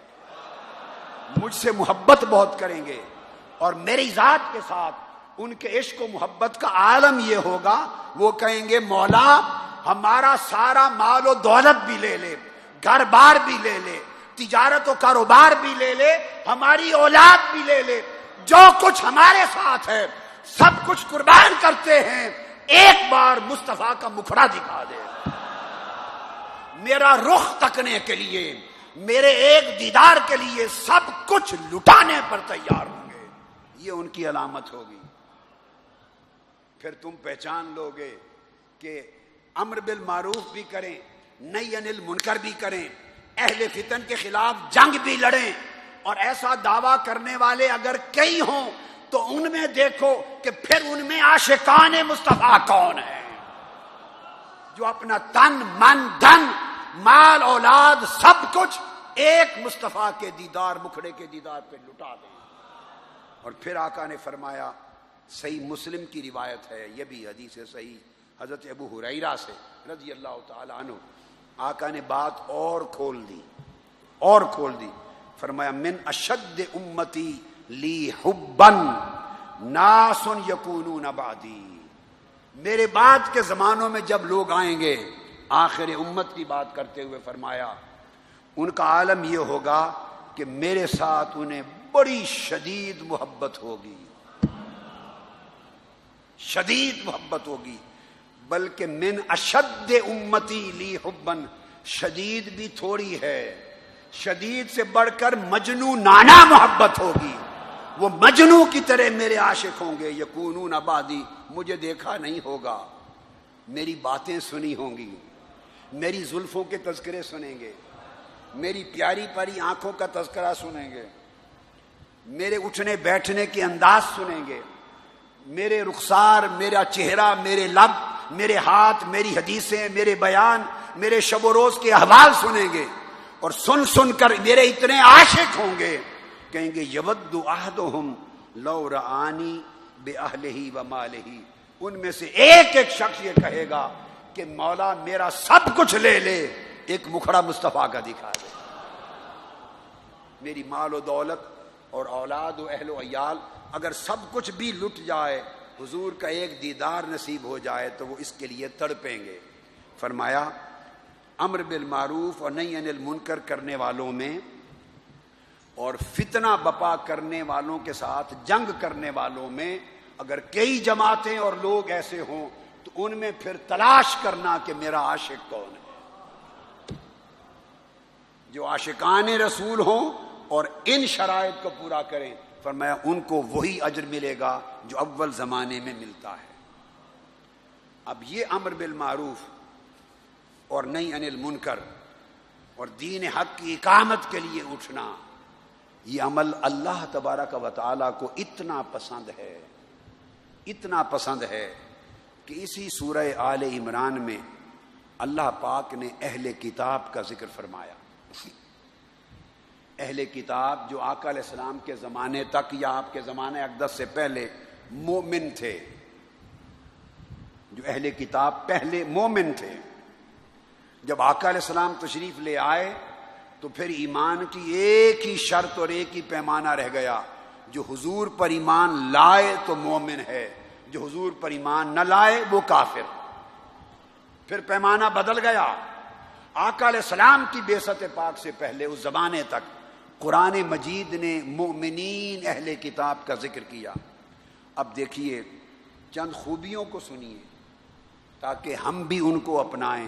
[SPEAKER 1] مجھ سے محبت بہت کریں گے، اور میری ذات کے ساتھ ان کے عشق و محبت کا عالم یہ ہوگا وہ کہیں گے مولا ہمارا سارا مال و دولت بھی لے لے، گھر بار بھی لے لے، تجارت و کاروبار بھی لے لے، ہماری اولاد بھی لے لے، جو کچھ ہمارے ساتھ ہے سب کچھ قربان کرتے ہیں، ایک بار مصطفیٰ کا مکھڑا دکھا دے، میرا رخ تکنے کے لیے، میرے ایک دیدار کے لیے سب کچھ لٹانے پر تیار ہوں گے. یہ ان کی علامت ہوگی. پھر تم پہچان لو گے کہ امر بالمعروف بھی کریں، نہی عن المنکر بھی کریں، اہل فتن کے خلاف جنگ بھی لڑیں، اور ایسا دعویٰ کرنے والے اگر کئی ہوں تو ان میں دیکھو کہ پھر ان میں عاشقان مصطفیٰ کون ہیں جو اپنا تن من دھن مال اولاد سب کچھ ایک مصطفیٰ کے دیدار مکھڑے کے دیدار پہ لٹا دیں. اور پھر آقا نے فرمایا، صحیح مسلم کی روایت ہے، یہ بھی حدیث صحیح حضرت ابو ہریرہ سے رضی اللہ تعالی عنہ، آقا نے بات اور کھول دی، فرمایا من اشد امتی لی حبا ناس یکونون بعدی، میرے بعد کے زمانوں میں جب لوگ آئیں گے، آخر امت کی بات کرتے ہوئے فرمایا ان کا عالم یہ ہوگا کہ میرے ساتھ انہیں بڑی شدید محبت ہوگی، شدید محبت ہوگی، بلکہ من اشد امتی لی حبا، شدید بھی تھوڑی ہے، شدید سے بڑھ کر مجنونانہ محبت ہوگی، وہ مجنوں کی طرح میرے عاشق ہوں گے. یکونون بعدی، مجھے دیکھا نہیں ہوگا، میری باتیں سنی ہوں گی، میری زلفوں کے تذکرے سنیں گے، میری پیاری پیاری آنکھوں کا تذکرہ سنیں گے، میرے اٹھنے بیٹھنے کے انداز سنیں گے، میرے رخسار، میرا چہرہ، میرے لب، میرے ہاتھ، میری حدیثیں، میرے بیان، میرے شب و روز کے احوال سنیں گے، اور سن سن کر میرے اتنے عاشق ہوں گے کہیں گے یود احدہم لو رآنی بأہلہ ومالہ، ان میں سے ایک ایک شخص یہ کہے گا کہ مولا میرا سب کچھ لے لے، ایک مکھڑا مصطفیٰ کا دکھا دے، میری مال و دولت اور اولاد و اہل و عیال اگر سب کچھ بھی لٹ جائے، حضور کا ایک دیدار نصیب ہو جائے تو وہ اس کے لیے تڑپیں گے. فرمایا امر بالمعروف اور نہی عن المنکر کرنے والوں میں اور فتنہ بپا کرنے والوں کے ساتھ جنگ کرنے والوں میں اگر کئی جماعتیں اور لوگ ایسے ہوں تو ان میں پھر تلاش کرنا کہ میرا عاشق کون ہے، جو عاشقان رسول ہوں اور ان شرائط کو پورا کریں. فرمایا ان کو وہی اجر ملے گا جو اول زمانے میں ملتا ہے. اب یہ امر بالمعروف اور نہی عن المنکر اور دین حق کی اقامت کے لیے اٹھنا یہ عمل اللہ تبارک و تعالیٰ کو اتنا پسند ہے کہ اسی سورہ آل عمران میں اللہ پاک نے اہل کتاب کا ذکر فرمایا. اہل کتاب جو آقا علیہ السلام کے زمانے تک یا آپ کے زمانے اقدس سے پہلے مومن تھے، جو اہل کتاب پہلے مومن تھے، جب آقا علیہ السلام تشریف لے آئے تو پھر ایمان کی ایک ہی شرط اور ایک ہی پیمانہ رہ گیا، جو حضور پر ایمان لائے تو مومن ہے، جو حضور پر ایمان نہ لائے وہ کافر. پھر پیمانہ بدل گیا. آقا علیہ السلام کی بعثت پاک سے پہلے اس زمانے تک قرآن مجید نے مؤمنین اہل کتاب کا ذکر کیا. اب دیکھیے چند خوبیوں کو سنیے تاکہ ہم بھی ان کو اپنائیں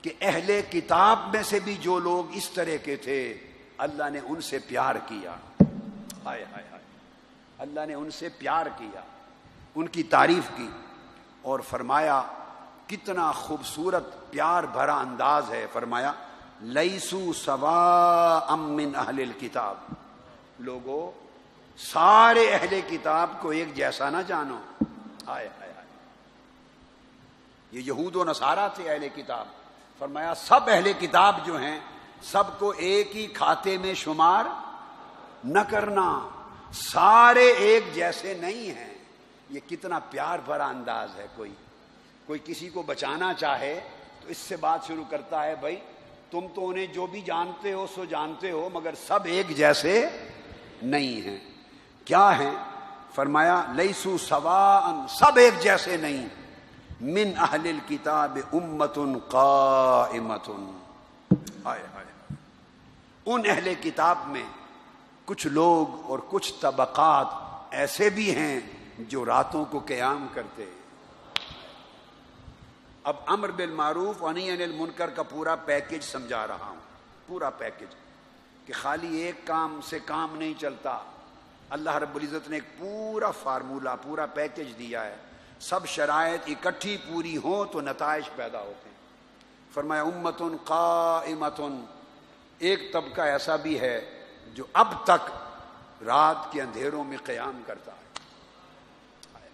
[SPEAKER 1] کہ اہل کتاب میں سے بھی جو لوگ اس طرح کے تھے اللہ نے ان سے پیار کیا. ہائے ہائے ہائے، اللہ نے ان سے پیار کیا، ان کی تعریف کی اور فرمایا کتنا خوبصورت پیار بھرا انداز ہے. فرمایا لیسو سواء من اہل الکتاب، لوگو سارے اہل کتاب کو ایک جیسا نہ جانو. ہائے ہائے ہائے، یہ یہود و نصارہ تھے اہل کتاب. فرمایا سب اہل کتاب جو ہیں سب کو ایک ہی کھاتے میں شمار نہ کرنا، سارے ایک جیسے نہیں ہیں. یہ کتنا پیار بھرا انداز ہے. کوئی کسی کو بچانا چاہے تو اس سے بات شروع کرتا ہے، بھائی تم تو انہیں جو بھی جانتے ہو سو جانتے ہو مگر سب ایک جیسے نہیں ہیں. کیا ہیں؟ فرمایا لیسو سواء، سب ایک جیسے نہیں. من اہل الکتاب امۃ قائمۃ، ہائے ہائے، ان اہل کتاب میں کچھ لوگ اور کچھ طبقات ایسے بھی ہیں جو راتوں کو قیام کرتے. اب امر بالمعروف و نہی عن المنکر کا پورا پیکج سمجھا رہا ہوں، پورا پیکج، کہ خالی ایک کام سے کام نہیں چلتا. اللہ رب العزت نے ایک پورا فارمولہ، پورا پیکج دیا ہے. سب شرائط اکٹھی پوری ہوں تو نتائج پیدا ہوتے ہیں. فرمایا امۃ قائمۃ، ایک طبقہ ایسا بھی ہے جو اب تک رات کے اندھیروں میں قیام کرتا ہے،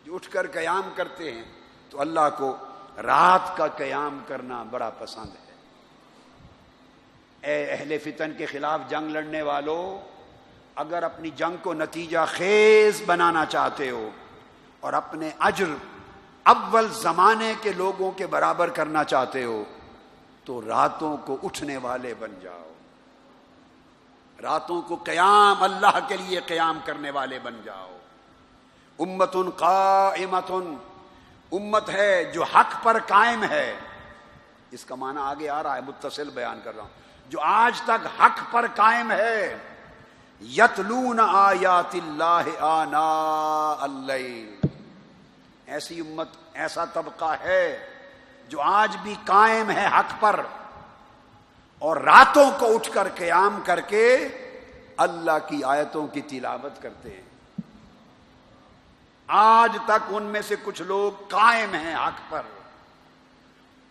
[SPEAKER 1] جو اٹھ کر قیام کرتے ہیں. تو اللہ کو رات کا قیام کرنا بڑا پسند ہے. اے اہل فتن کے خلاف جنگ لڑنے والوں، اگر اپنی جنگ کو نتیجہ خیز بنانا چاہتے ہو اور اپنے اجر اول زمانے کے لوگوں کے برابر کرنا چاہتے ہو تو راتوں کو اٹھنے والے بن جاؤ، راتوں کو قیام، اللہ کے لیے قیام کرنے والے بن جاؤ. امۃ قائمۃ، امت ہے جو حق پر قائم ہے. اس کا معنی آگے آ رہا ہے، متصل بیان کر رہا ہوں. جو آج تک حق پر قائم ہے. یتلون آیات اللہ آناء اللیل، ایسی امت، ایسا طبقہ ہے جو آج بھی قائم ہے حق پر اور راتوں کو اٹھ کر قیام کر کے اللہ کی آیتوں کی تلاوت کرتے ہیں. آج تک ان میں سے کچھ لوگ قائم ہیں حق پر،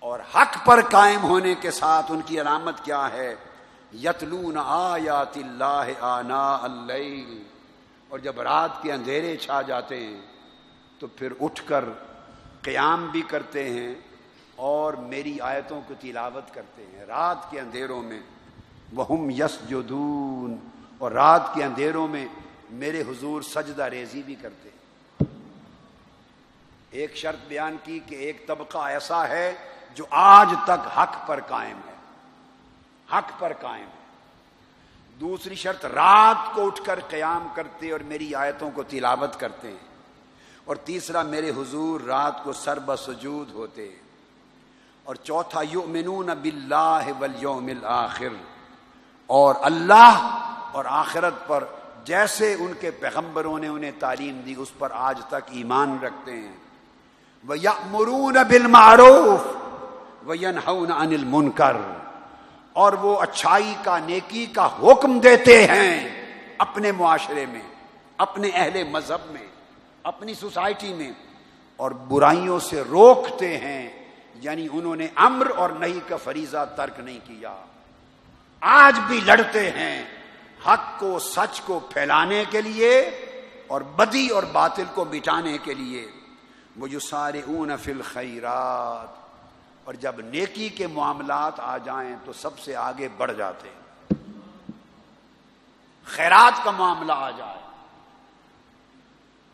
[SPEAKER 1] اور حق پر قائم ہونے کے ساتھ ان کی علامت کیا ہے؟ یتلون آیات اللہ آناء اللیل، اور جب رات کے اندھیرے چھا جاتے ہیں تو پھر اٹھ کر قیام بھی کرتے ہیں اور میری آیتوں کو تلاوت کرتے ہیں رات کے اندھیروں میں. وہم یسجدون، اور رات کے اندھیروں میں میرے حضور سجدہ ریزی بھی کرتے ہیں. ایک شرط بیان کی کہ ایک طبقہ ایسا ہے جو آج تک حق پر قائم ہے، حق پر قائم ہے. دوسری شرط، رات کو اٹھ کر قیام کرتے اور میری آیتوں کو تلاوت کرتے ہیں. اور تیسرا، میرے حضور رات کو سر بسجود ہوتے. اور چوتھا، یؤمنون باللہ والیوم الآخر، اور اللہ اور آخرت پر جیسے ان کے پیغمبروں نے انہیں تعلیم دی اس پر آج تک ایمان رکھتے ہیں. وَيَأْمُرُونَ بِالْمَعْرُوفِ وَيَنْهَوْنَ عَنِ الْمُنْكَرِ، اور وہ اچھائی کا، نیکی کا حکم دیتے ہیں اپنے معاشرے میں، اپنے اہل مذہب میں، اپنی سوسائٹی میں، اور برائیوں سے روکتے ہیں. یعنی انہوں نے امر اور نہی کا فریضہ ترک نہیں کیا، آج بھی لڑتے ہیں حق کو سچ کو پھیلانے کے لیے اور بدی اور باطل کو مٹانے کے لیے. وَيُسَارِعُونَ فِي الْخَيْرَاتِ، اور جب نیکی کے معاملات آ جائیں تو سب سے آگے بڑھ جاتے ہیں. خیرات کا معاملہ آ جائے،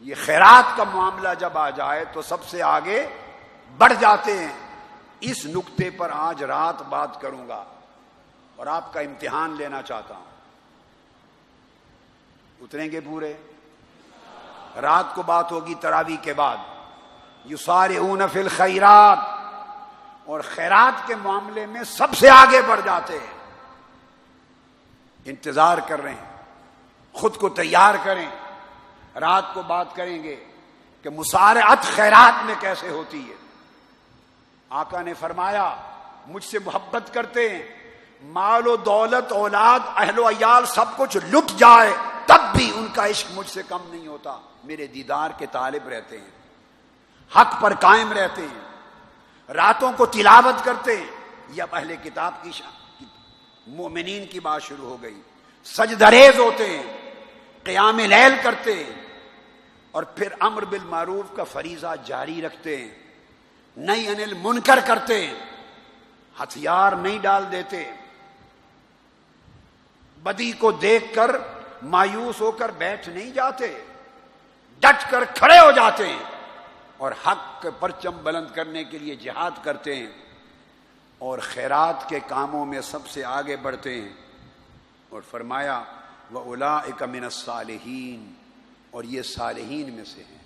[SPEAKER 1] یہ خیرات کا معاملہ جب آ جائے تو سب سے آگے بڑھ جاتے ہیں. اس نقطے پر آج رات بات کروں گا اور آپ کا امتحان لینا چاہتا ہوں. اتریں گے پورے؟ رات کو بات ہوگی تراویح کے بعد. یسارعون فی الخیرات، اور خیرات کے معاملے میں سب سے آگے بڑھ جاتے ہیں. انتظار کر رہے ہیں، خود کو تیار کریں. رات کو بات کریں گے کہ مسارعت خیرات میں کیسے ہوتی ہے. آقا نے فرمایا مجھ سے محبت کرتے ہیں، مال و دولت اولاد اہل و عیال سب کچھ لٹ جائے تب بھی ان کا عشق مجھ سے کم نہیں ہوتا. میرے دیدار کے طالب رہتے ہیں، حق پر قائم رہتے ہیں، راتوں کو تلاوت کرتے ہیں. یہ اب اہل کتاب کی مومنین کی بات شروع ہو گئی. سجدہ ریز ہوتے ہیں، قیام لیل کرتے ہیں، اور پھر امر بالمعروف کا فریضہ جاری رکھتے ہیں، نہی عن المنکر کرتے ہیں، ہتھیار نہیں ڈال دیتے، بدی کو دیکھ کر مایوس ہو کر بیٹھ نہیں جاتے، ڈٹ کر کھڑے ہو جاتے ہیں اور حق کے پرچم بلند کرنے کے لیے جہاد کرتے ہیں، اور خیرات کے کاموں میں سب سے آگے بڑھتے ہیں. اور فرمایا وَأُولَٰئِكَ مِنَ الصَّالِحِينَ، اور یہ صالحین میں سے ہیں،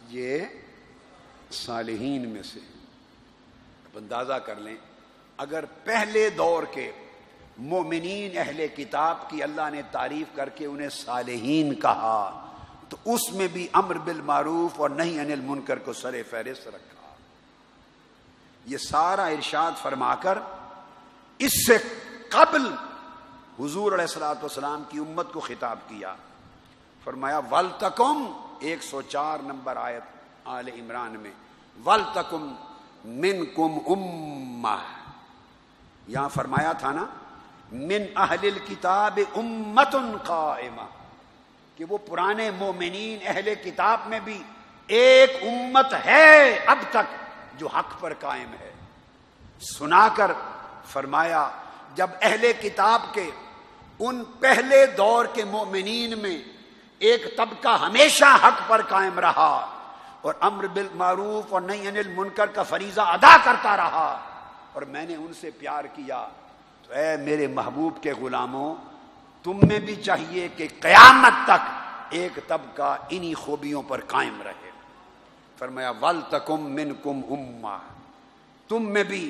[SPEAKER 1] یہ صالحین میں سے ہیں. اب اندازہ کر لیں، اگر پہلے دور کے مومنین اہل کتاب کی اللہ نے تعریف کر کے انہیں صالحین کہا تو اس میں بھی امر بالمعروف اور نہی عن المنکر کو سر فہرست رکھا. یہ سارا ارشاد فرما کر اس سے قبل حضور علیہ الصلوۃ والسلام کی امت کو خطاب کیا. فرمایا وَلْتَكُمْ 104 نمبر آیت آل عمران میں، وَلْتَكُمْ مِنْكُمْ أُمَّةٌ، یہاں فرمایا تھا نا من اہل الکتاب امۃ قائمہ، کہ وہ پرانے مومنین اہل کتاب میں بھی ایک امت ہے اب تک جو حق پر قائم ہے. سنا کر فرمایا جب اہل کتاب کے ان پہلے دور کے مومنین میں ایک طبقہ ہمیشہ حق پر قائم رہا اور امر بالمعروف اور نہی عن المنکر کا فریضہ ادا کرتا رہا اور میں نے ان سے پیار کیا، تو اے میرے محبوب کے غلاموں، تم میں بھی چاہیے کہ قیامت تک ایک طبقہ انہی خوبیوں پر قائم رہے. فرمایا وَلْتَكُمْ مِنْكُمْ أُمَّةٌ، تم میں بھی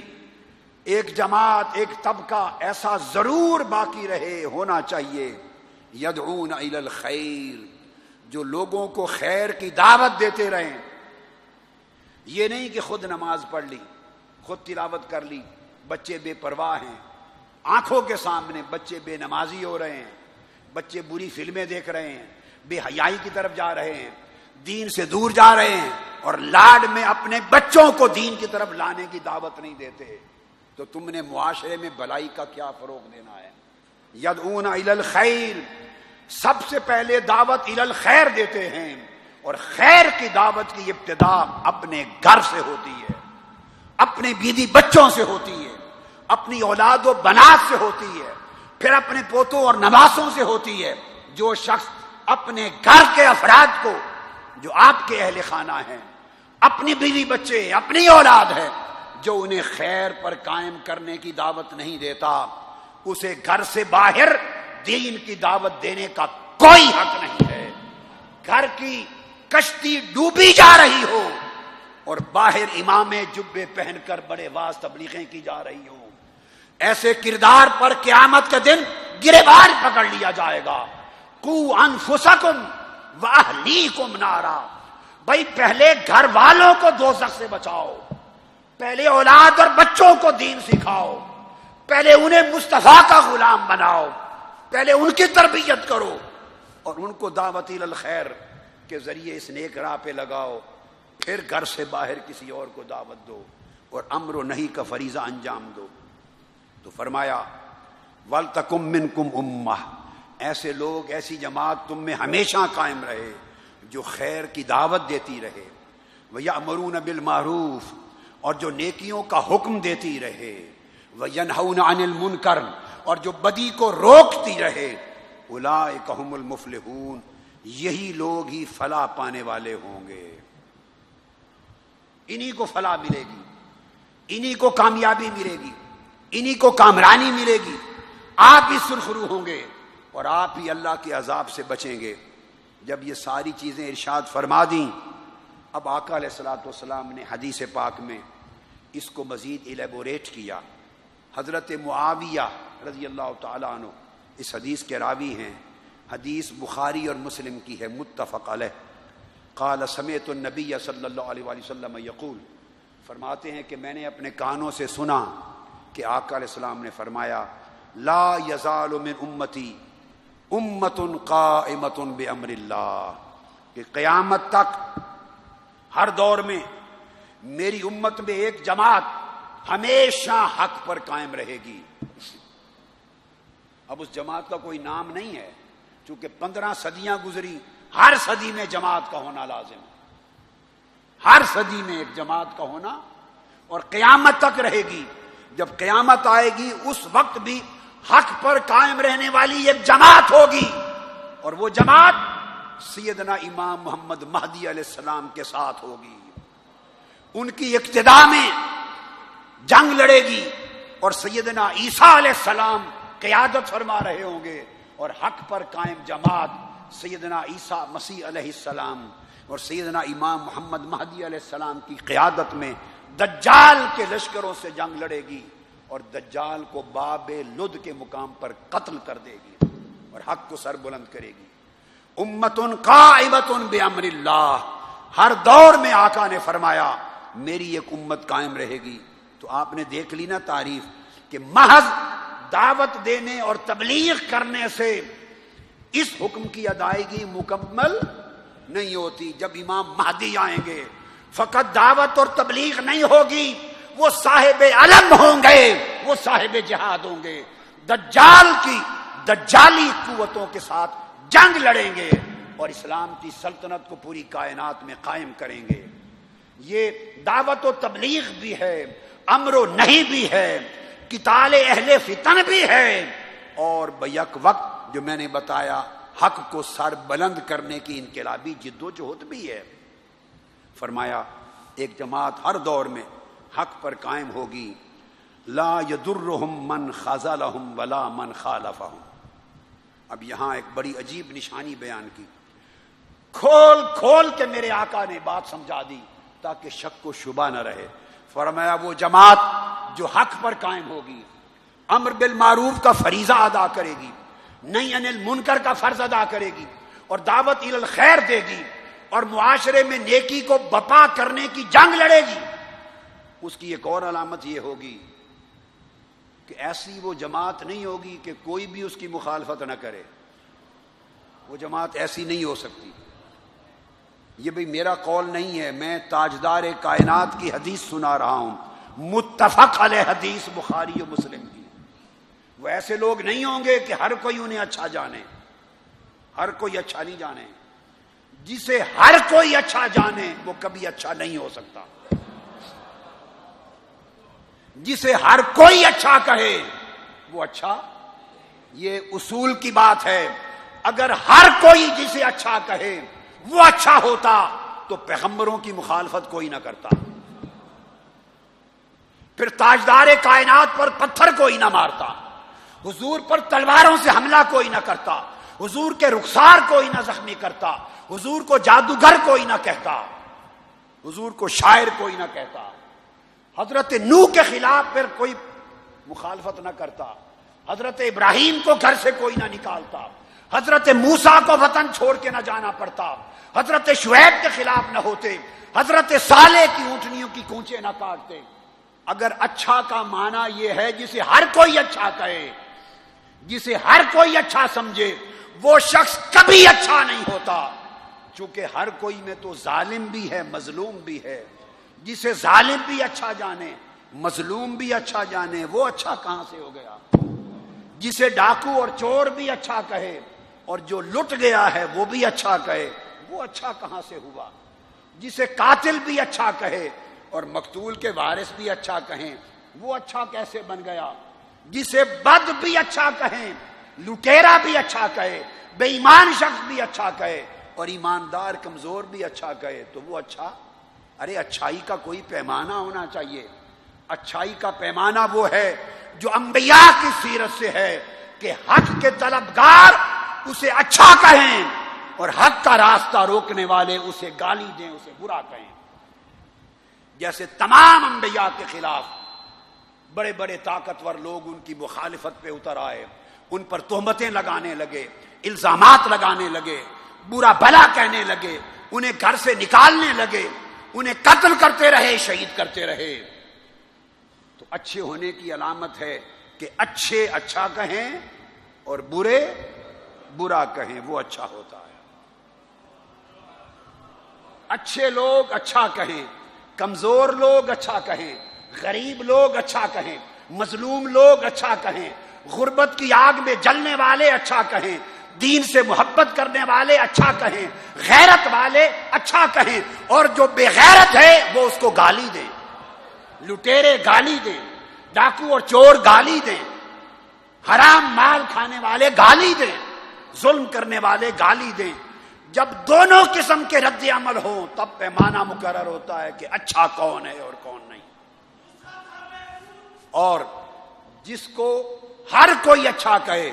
[SPEAKER 1] ایک جماعت ایک طبقہ ایسا ضرور باقی رہے، ہونا چاہیے، یدعون الی الخیر، جو لوگوں کو خیر کی دعوت دیتے رہیں. یہ نہیں کہ خود نماز پڑھ لی، خود تلاوت کر لی، بچے بے پرواہ ہیں، آنکھوں کے سامنے بچے بے نمازی ہو رہے ہیں، بچے بری فلمیں دیکھ رہے ہیں، بے حیائی کی طرف جا رہے ہیں، دین سے دور جا رہے ہیں، اور لاڈ میں اپنے بچوں کو دین کی طرف لانے کی دعوت نہیں دیتے، تو تم نے معاشرے میں بھلائی کا کیا فروغ دینا ہے؟ یدعون الی الخیر، سب سے پہلے دعوت الی الخیر دیتے ہیں، اور خیر کی دعوت کی ابتدا اپنے گھر سے ہوتی ہے، اپنے بیوی بچوں سے ہوتی ہے، اپنی اولاد و بنات سے ہوتی ہے، پھر اپنے پوتوں اور نواسوں سے ہوتی ہے. جو شخص اپنے گھر کے افراد کو جو آپ کے اہل خانہ ہیں، اپنی بیوی بچے، اپنی اولاد ہے، جو انہیں خیر پر قائم کرنے کی دعوت نہیں دیتا، اسے گھر سے باہر دین کی دعوت دینے کا کوئی حق نہیں ہے. گھر کی کشتی ڈوبی جا رہی ہو اور باہر امام جبے پہن کر بڑے واز تبلیغیں کی جا رہی ہوں، ایسے کردار پر قیامت کے دن گریبان پکڑ لیا جائے گا. قوا انفسکم واہلیکم نارا، بھائی پہلے گھر والوں کو دوزخ سے بچاؤ، پہلے اولاد اور بچوں کو دین سکھاؤ، پہلے انہیں مصطفیٰ کا غلام بناؤ، پہلے ان کی تربیت کرو اور ان کو دعوت الی الخیر کے ذریعے اس نیک راہ پہ لگاؤ، پھر گھر سے باہر کسی اور کو دعوت دو اور امر و نہی کا فریضہ انجام دو. تو فرمایا وَلْتَكُمْ مِنْكُمْ أُمَّةٌ، ایسے لوگ، ایسی جماعت تم میں ہمیشہ قائم رہے جو خیر کی دعوت دیتی رہے، وَيَأْمُرُونَ بِالْمَعْرُوفِ، اور جو نیکیوں کا حکم دیتی رہے، وَيَنْهَوْنَ عَنِ الْمُنْكَرِ، اور جو بدی کو روکتی رہے، اولئک ھم المفلحون، یہی لوگ ہی فلاح پانے والے ہوں گے، انہی کو فلاح ملے گی، انہی کو کامیابی ملے گی، انہی کو کامرانی ملے گی، آپ ہی سرخرو ہوں گے اور آپ ہی اللہ کے عذاب سے بچیں گے۔ جب یہ ساری چیزیں ارشاد فرما دیں، اب آقا علیہ الصلوۃ والسلام نے حدیث پاک میں اس کو مزید ایلیبوریٹ کیا۔ حضرت معاویہ رضی اللہ تعالیٰ عنہ اس حدیث کے راوی ہیں، حدیث بخاری اور مسلم کی ہے، متفق علیہ۔ قال سمعت النبی صلی اللہ علیہ وآلہ وسلم یقول، فرماتے ہیں کہ میں نے اپنے کانوں سے سنا کہ آقا علیہ السلام نے فرمایا، لا یزال من امتی امت قائمۃ بامر اللہ، کہ قیامت تک ہر دور میں میری امت میں ایک جماعت ہمیشہ حق پر قائم رہے گی۔ اب اس جماعت کا کوئی نام نہیں ہے، چونکہ 15 صدیاں گزری، ہر صدی میں جماعت کا ہونا لازم ہے، ہر صدی میں ایک جماعت کا ہونا، اور قیامت تک رہے گی۔ جب قیامت آئے گی اس وقت بھی حق پر قائم رہنے والی ایک جماعت ہوگی، اور وہ جماعت سیدنا امام محمد مہدی علیہ السلام کے ساتھ ہوگی، ان کی اقتداء میں جنگ لڑے گی، اور سیدنا عیسیٰ علیہ السلام قیادت فرما رہے ہوں گے، اور حق پر قائم جماعت سیدنا عیسیٰ مسیح علیہ السلام اور سیدنا امام محمد مہدی علیہ السلام کی قیادت میں دجال کے لشکروں سے جنگ لڑے گی، اور دجال کو باب لد کے مقام پر قتل کر دے گی اور حق کو سر بلند کرے گی۔ امت قائمۃ بامر اللہ، ہر دور میں آقا نے فرمایا میری ایک امت قائم رہے گی۔ تو آپ نے دیکھ لی نا تعریف کہ محض دعوت دینے اور تبلیغ کرنے سے اس حکم کی ادائیگی مکمل نہیں ہوتی۔ جب امام مہدی آئیں گے فقط دعوت اور تبلیغ نہیں ہوگی، وہ صاحب علم ہوں گے، وہ صاحب جہاد ہوں گے، دجال کی دجالی قوتوں کے ساتھ جنگ لڑیں گے اور اسلام کی سلطنت کو پوری کائنات میں قائم کریں گے۔ یہ دعوت و تبلیغ بھی ہے، امر و نہی بھی ہے، قتال اہل فتن بھی ہے، اور بیک وقت جو میں نے بتایا حق کو سر بلند کرنے کی انقلابی جد و جہد بھی ہے۔ فرمایا ایک جماعت ہر دور میں حق پر قائم ہوگی، لا یضرہم من خذلہم ولا من خالفہم۔ اب یہاں ایک بڑی عجیب نشانی بیان کی، کھول کھول کے میرے آقا نے بات سمجھا دی تاکہ شک و شبہ نہ رہے۔ فرمایا وہ جماعت جو حق پر قائم ہوگی، امر بالمعروف کا فریضہ ادا کرے گی، نہی عن المنکر کا فرض ادا کرے گی، اور دعوت الی الخیر دے گی، اور معاشرے میں نیکی کو بپا کرنے کی جنگ لڑے گی، اس کی ایک اور علامت یہ ہوگی کہ ایسی وہ جماعت نہیں ہوگی کہ کوئی بھی اس کی مخالفت نہ کرے۔ وہ جماعت ایسی نہیں ہو سکتی۔ یہ بھی میرا قول نہیں ہے، میں تاجدار کائنات کی حدیث سنا رہا ہوں، متفق علیہ حدیث بخاری و مسلم کی۔ وہ ایسے لوگ نہیں ہوں گے کہ ہر کوئی انہیں اچھا جانے، ہر کوئی اچھا نہیں جانے۔ جسے ہر کوئی اچھا جانے وہ کبھی اچھا نہیں ہو سکتا، جسے ہر کوئی اچھا کہے وہ اچھا، یہ اصول کی بات ہے۔ اگر ہر کوئی جسے اچھا کہے وہ اچھا ہوتا تو پیغمبروں کی مخالفت کوئی نہ کرتا، پھر تاجدار کائنات پر پتھر کوئی نہ مارتا، حضور پر تلواروں سے حملہ کوئی نہ کرتا، حضور کے رخسار کوئی نہ زخمی کرتا، حضور کو جادوگر کوئی نہ کہتا، حضور کو شاعر کوئی نہ کہتا، حضرت نوح کے خلاف پھر کوئی مخالفت نہ کرتا، حضرت ابراہیم کو گھر سے کوئی نہ نکالتا، حضرت موسیٰ کو وطن چھوڑ کے نہ جانا پڑتا، حضرت شعیب کے خلاف نہ ہوتے، حضرت صالح کی اونٹنیوں کی کونچے نہ کاٹتے۔ اگر اچھا کا معنی یہ ہے جسے ہر کوئی اچھا کہے، جسے ہر کوئی اچھا سمجھے، وہ شخص کبھی اچھا نہیں ہوتا، چونکہ ہر کوئی میں تو ظالم بھی ہے، مظلوم بھی ہے۔ جسے ظالم بھی اچھا جانے، مظلوم بھی اچھا جانے، وہ اچھا کہاں سے ہو گیا؟ جسے ڈاکو اور چور بھی اچھا کہے اور جو لٹ گیا ہے وہ بھی اچھا کہے، وہ اچھا کہاں سے ہوا؟ جسے قاتل بھی اچھا کہے اور مقتول کے وارث بھی اچھا کہیں، وہ اچھا کیسے بن گیا؟ جسے بد بھی اچھا کہیں، لٹیرا بھی اچھا کہے، بے ایمان شخص بھی اچھا کہے اور ایماندار کمزور بھی اچھا کہے، تو وہ اچھا؟ ارے اچھائی کا کوئی پیمانہ ہونا چاہیے۔ اچھائی کا پیمانہ وہ ہے جو انبیاء کی سیرت سے ہے کہ حق کے طلبگار اسے اچھا کہیں اور حق کا راستہ روکنے والے اسے گالی دیں، اسے برا کہیں۔ جیسے تمام انبیاء کے خلاف بڑے بڑے طاقتور لوگ ان کی مخالفت پہ اتر آئے، ان پر تہمتیں لگانے لگے، الزامات لگانے لگے، برا بھلا کہنے لگے، انہیں گھر سے نکالنے لگے، انہیں قتل کرتے رہے، شہید کرتے رہے۔ تو اچھے ہونے کی علامت ہے کہ اچھے اچھا کہیں اور برے برا کہیں، وہ اچھا ہوتا ہے۔ اچھے لوگ اچھا کہیں، کمزور لوگ اچھا کہیں، غریب لوگ اچھا کہیں، مظلوم لوگ اچھا کہیں، غربت کی آگ میں جلنے والے اچھا کہیں، دین سے محبت کرنے والے اچھا کہیں، غیرت والے اچھا کہیں، اور جو بے غیرت ہے وہ اس کو گالی دیں، لٹیرے گالی دیں، ڈاکو اور چور گالی دیں، حرام مال کھانے والے گالی دیں، ظلم کرنے والے گالی دیں۔ جب دونوں قسم کے رد عمل ہوں تب پیمانہ مقرر ہوتا ہے کہ اچھا کون ہے اور کون نہیں۔ اور جس کو ہر کوئی اچھا کہے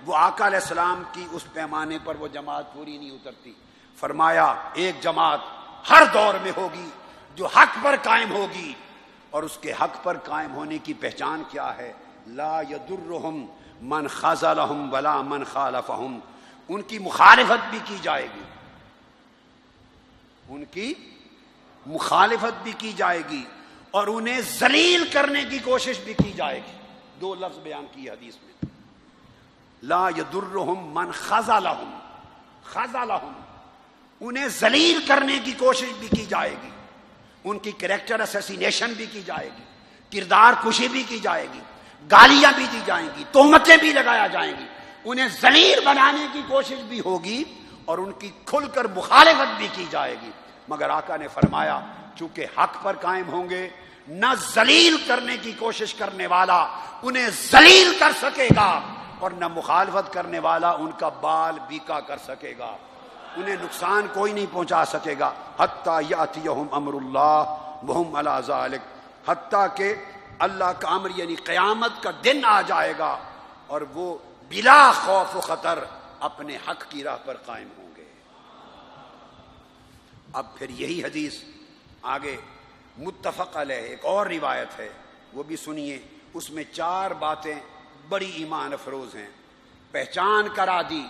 [SPEAKER 1] وہ آقا علیہ السلام کی اس پیمانے پر وہ جماعت پوری نہیں اترتی۔ فرمایا ایک جماعت ہر دور میں ہوگی جو حق پر قائم ہوگی، اور اس کے حق پر قائم ہونے کی پہچان کیا ہے؟ لا یضرہم من خذلہم ولا من خالفہم، ان کی مخالفت بھی کی جائے گی، ان کی مخالفت بھی کی جائے گی اور انہیں ذلیل کرنے کی کوشش بھی کی جائے گی۔ دو لفظ بیان کیے حدیث میں، لا یضرہم من خذلہم، خذلہم، انہیں ذلیل کرنے کی کوشش بھی کی جائے گی، ان کی کریکٹر اسیسینیشن بھی کی جائے گی، کردار کشی بھی کی جائے گی، گالیاں بھی دی جائیں گی، تہمتیں بھی لگایا جائیں گی، انہیں ذلیل بنانے کی کوشش بھی ہوگی اور ان کی کھل کر مخالفت بھی کی جائے گی۔ مگر آقا نے فرمایا چونکہ حق پر قائم ہوں گے، نہ ذلیل کرنے کی کوشش کرنے والا انہیں ذلیل کر سکے گا اور نہ مخالفت کرنے والا ان کا بال بیکا کر سکے گا، انہیں نقصان کوئی نہیں پہنچا سکے گا۔ حتیٰ یاتیہم امر اللہ وہم علی ذالک، حتیٰ کہ اللہ کا امر یعنی قیامت کا دن آ جائے گا اور وہ بلا خوف و خطر اپنے حق کی راہ پر قائم ہوں گے۔ اب پھر یہی حدیث آگے متفق علیہ ایک اور روایت ہے، وہ بھی سنیے۔ اس میں 4 باتیں بڑی ایمان افروز ہیں۔ پہچان کرا دی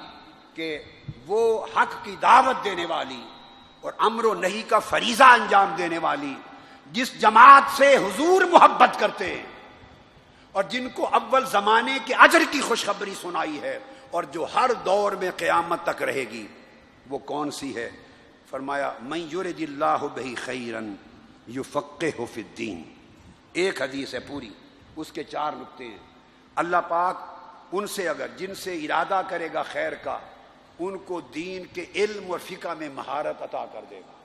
[SPEAKER 1] کہ وہ حق کی دعوت دینے والی اور امر و نہی کا فریضہ انجام دینے والی جس جماعت سے حضور محبت کرتے ہیں اور جن کو اول زمانے کے اجر کی خوشخبری سنائی ہے اور جو ہر دور میں قیامت تک رہے گی، وہ کون سی ہے؟ فرمایا من یرد اللہ بہ خیرا یفقہہ فی الدین۔ ایک حدیث ہے پوری، اس کے 4 نقطے ہیں۔ اللہ پاک ان سے اگر جن سے ارادہ کرے گا خیر کا، ان کو دین کے علم اور فقہ میں مہارت عطا کر دے گا۔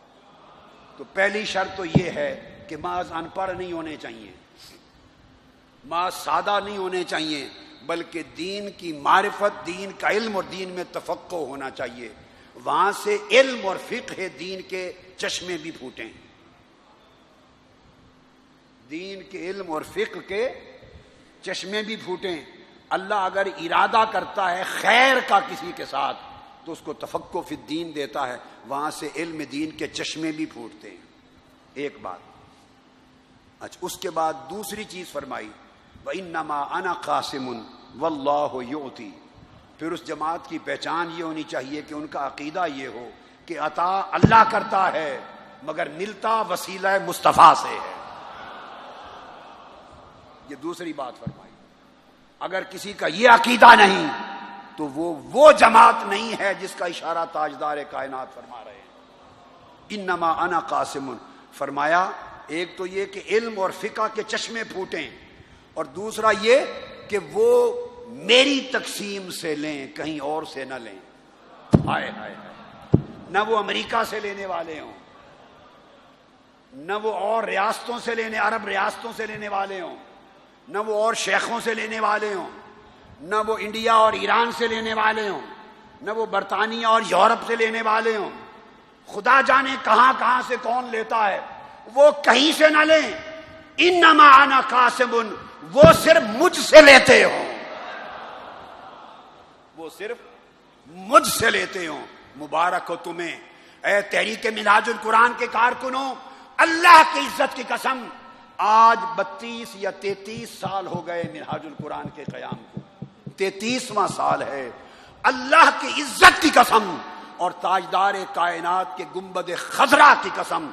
[SPEAKER 1] تو پہلی شرط تو یہ ہے کہ محض ان پڑھ نہیں ہونے چاہیے، محض سادہ نہیں ہونے چاہیے، بلکہ دین کی معرفت، دین کا علم اور دین میں تفقہ ہونا چاہیے۔ وہاں سے علم اور فقہ دین کے چشمے بھی پھوٹیں، دین کے علم اور فقہ کے چشمے بھی پھوٹیں۔ اللہ اگر ارادہ کرتا ہے خیر کا کسی کے ساتھ تو اس کو تفقہ فی الدین دیتا ہے، وہاں سے علم دین کے چشمے بھی پھوٹتے ہیں۔ ایک بات۔ اچھا، اس کے بعد دوسری چیز فرمائی وَإِنَّمَا أَنَا قَاسِمٌ وَاللَّهُ يُعْطِي۔ پھر اس جماعت کی پہچان یہ ہونی چاہیے کہ ان کا عقیدہ یہ ہو کہ عطا اللہ کرتا ہے مگر ملتا وسیلہ مصطفیٰ سے ہے۔ یہ دوسری بات فرمائی۔ اگر کسی کا یہ عقیدہ نہیں تو وہ جماعت نہیں ہے جس کا اشارہ تاجدار کائنات فرما رہے ہیں۔ انما انا قاسم، فرمایا ایک تو یہ کہ علم اور فقہ کے چشمے پھوٹیں، اور دوسرا یہ کہ وہ میری تقسیم سے لیں، کہیں اور سے نہ لیں. ہائے ہائے ہائے. نہ وہ امریکہ سے لینے والے ہوں، نہ وہ اور ریاستوں سے لینے، عرب ریاستوں سے لینے والے ہوں، نہ وہ اور شیخوں سے لینے والے ہوں، نہ وہ انڈیا اور ایران سے لینے والے ہوں، نہ وہ برطانیہ اور یورپ سے لینے والے ہوں. خدا جانے کہاں کہاں سے کون لیتا ہے. وہ کہیں سے نہ لیں. انما انا قاسم، وہ صرف مجھ سے لیتے ہو، وہ صرف مجھ سے لیتے ہو. مبارک ہو تمہیں اے تحریک منہاج القرآن کے کارکنوں. اللہ کی عزت کی قسم، آج 32 یا 33 سال ہو گئے منہاج القرآن کے قیام کو، 33واں سال ہے. اللہ کی عزت کی قسم اور تاجدار کائنات کے گنبد خضرا کی قسم،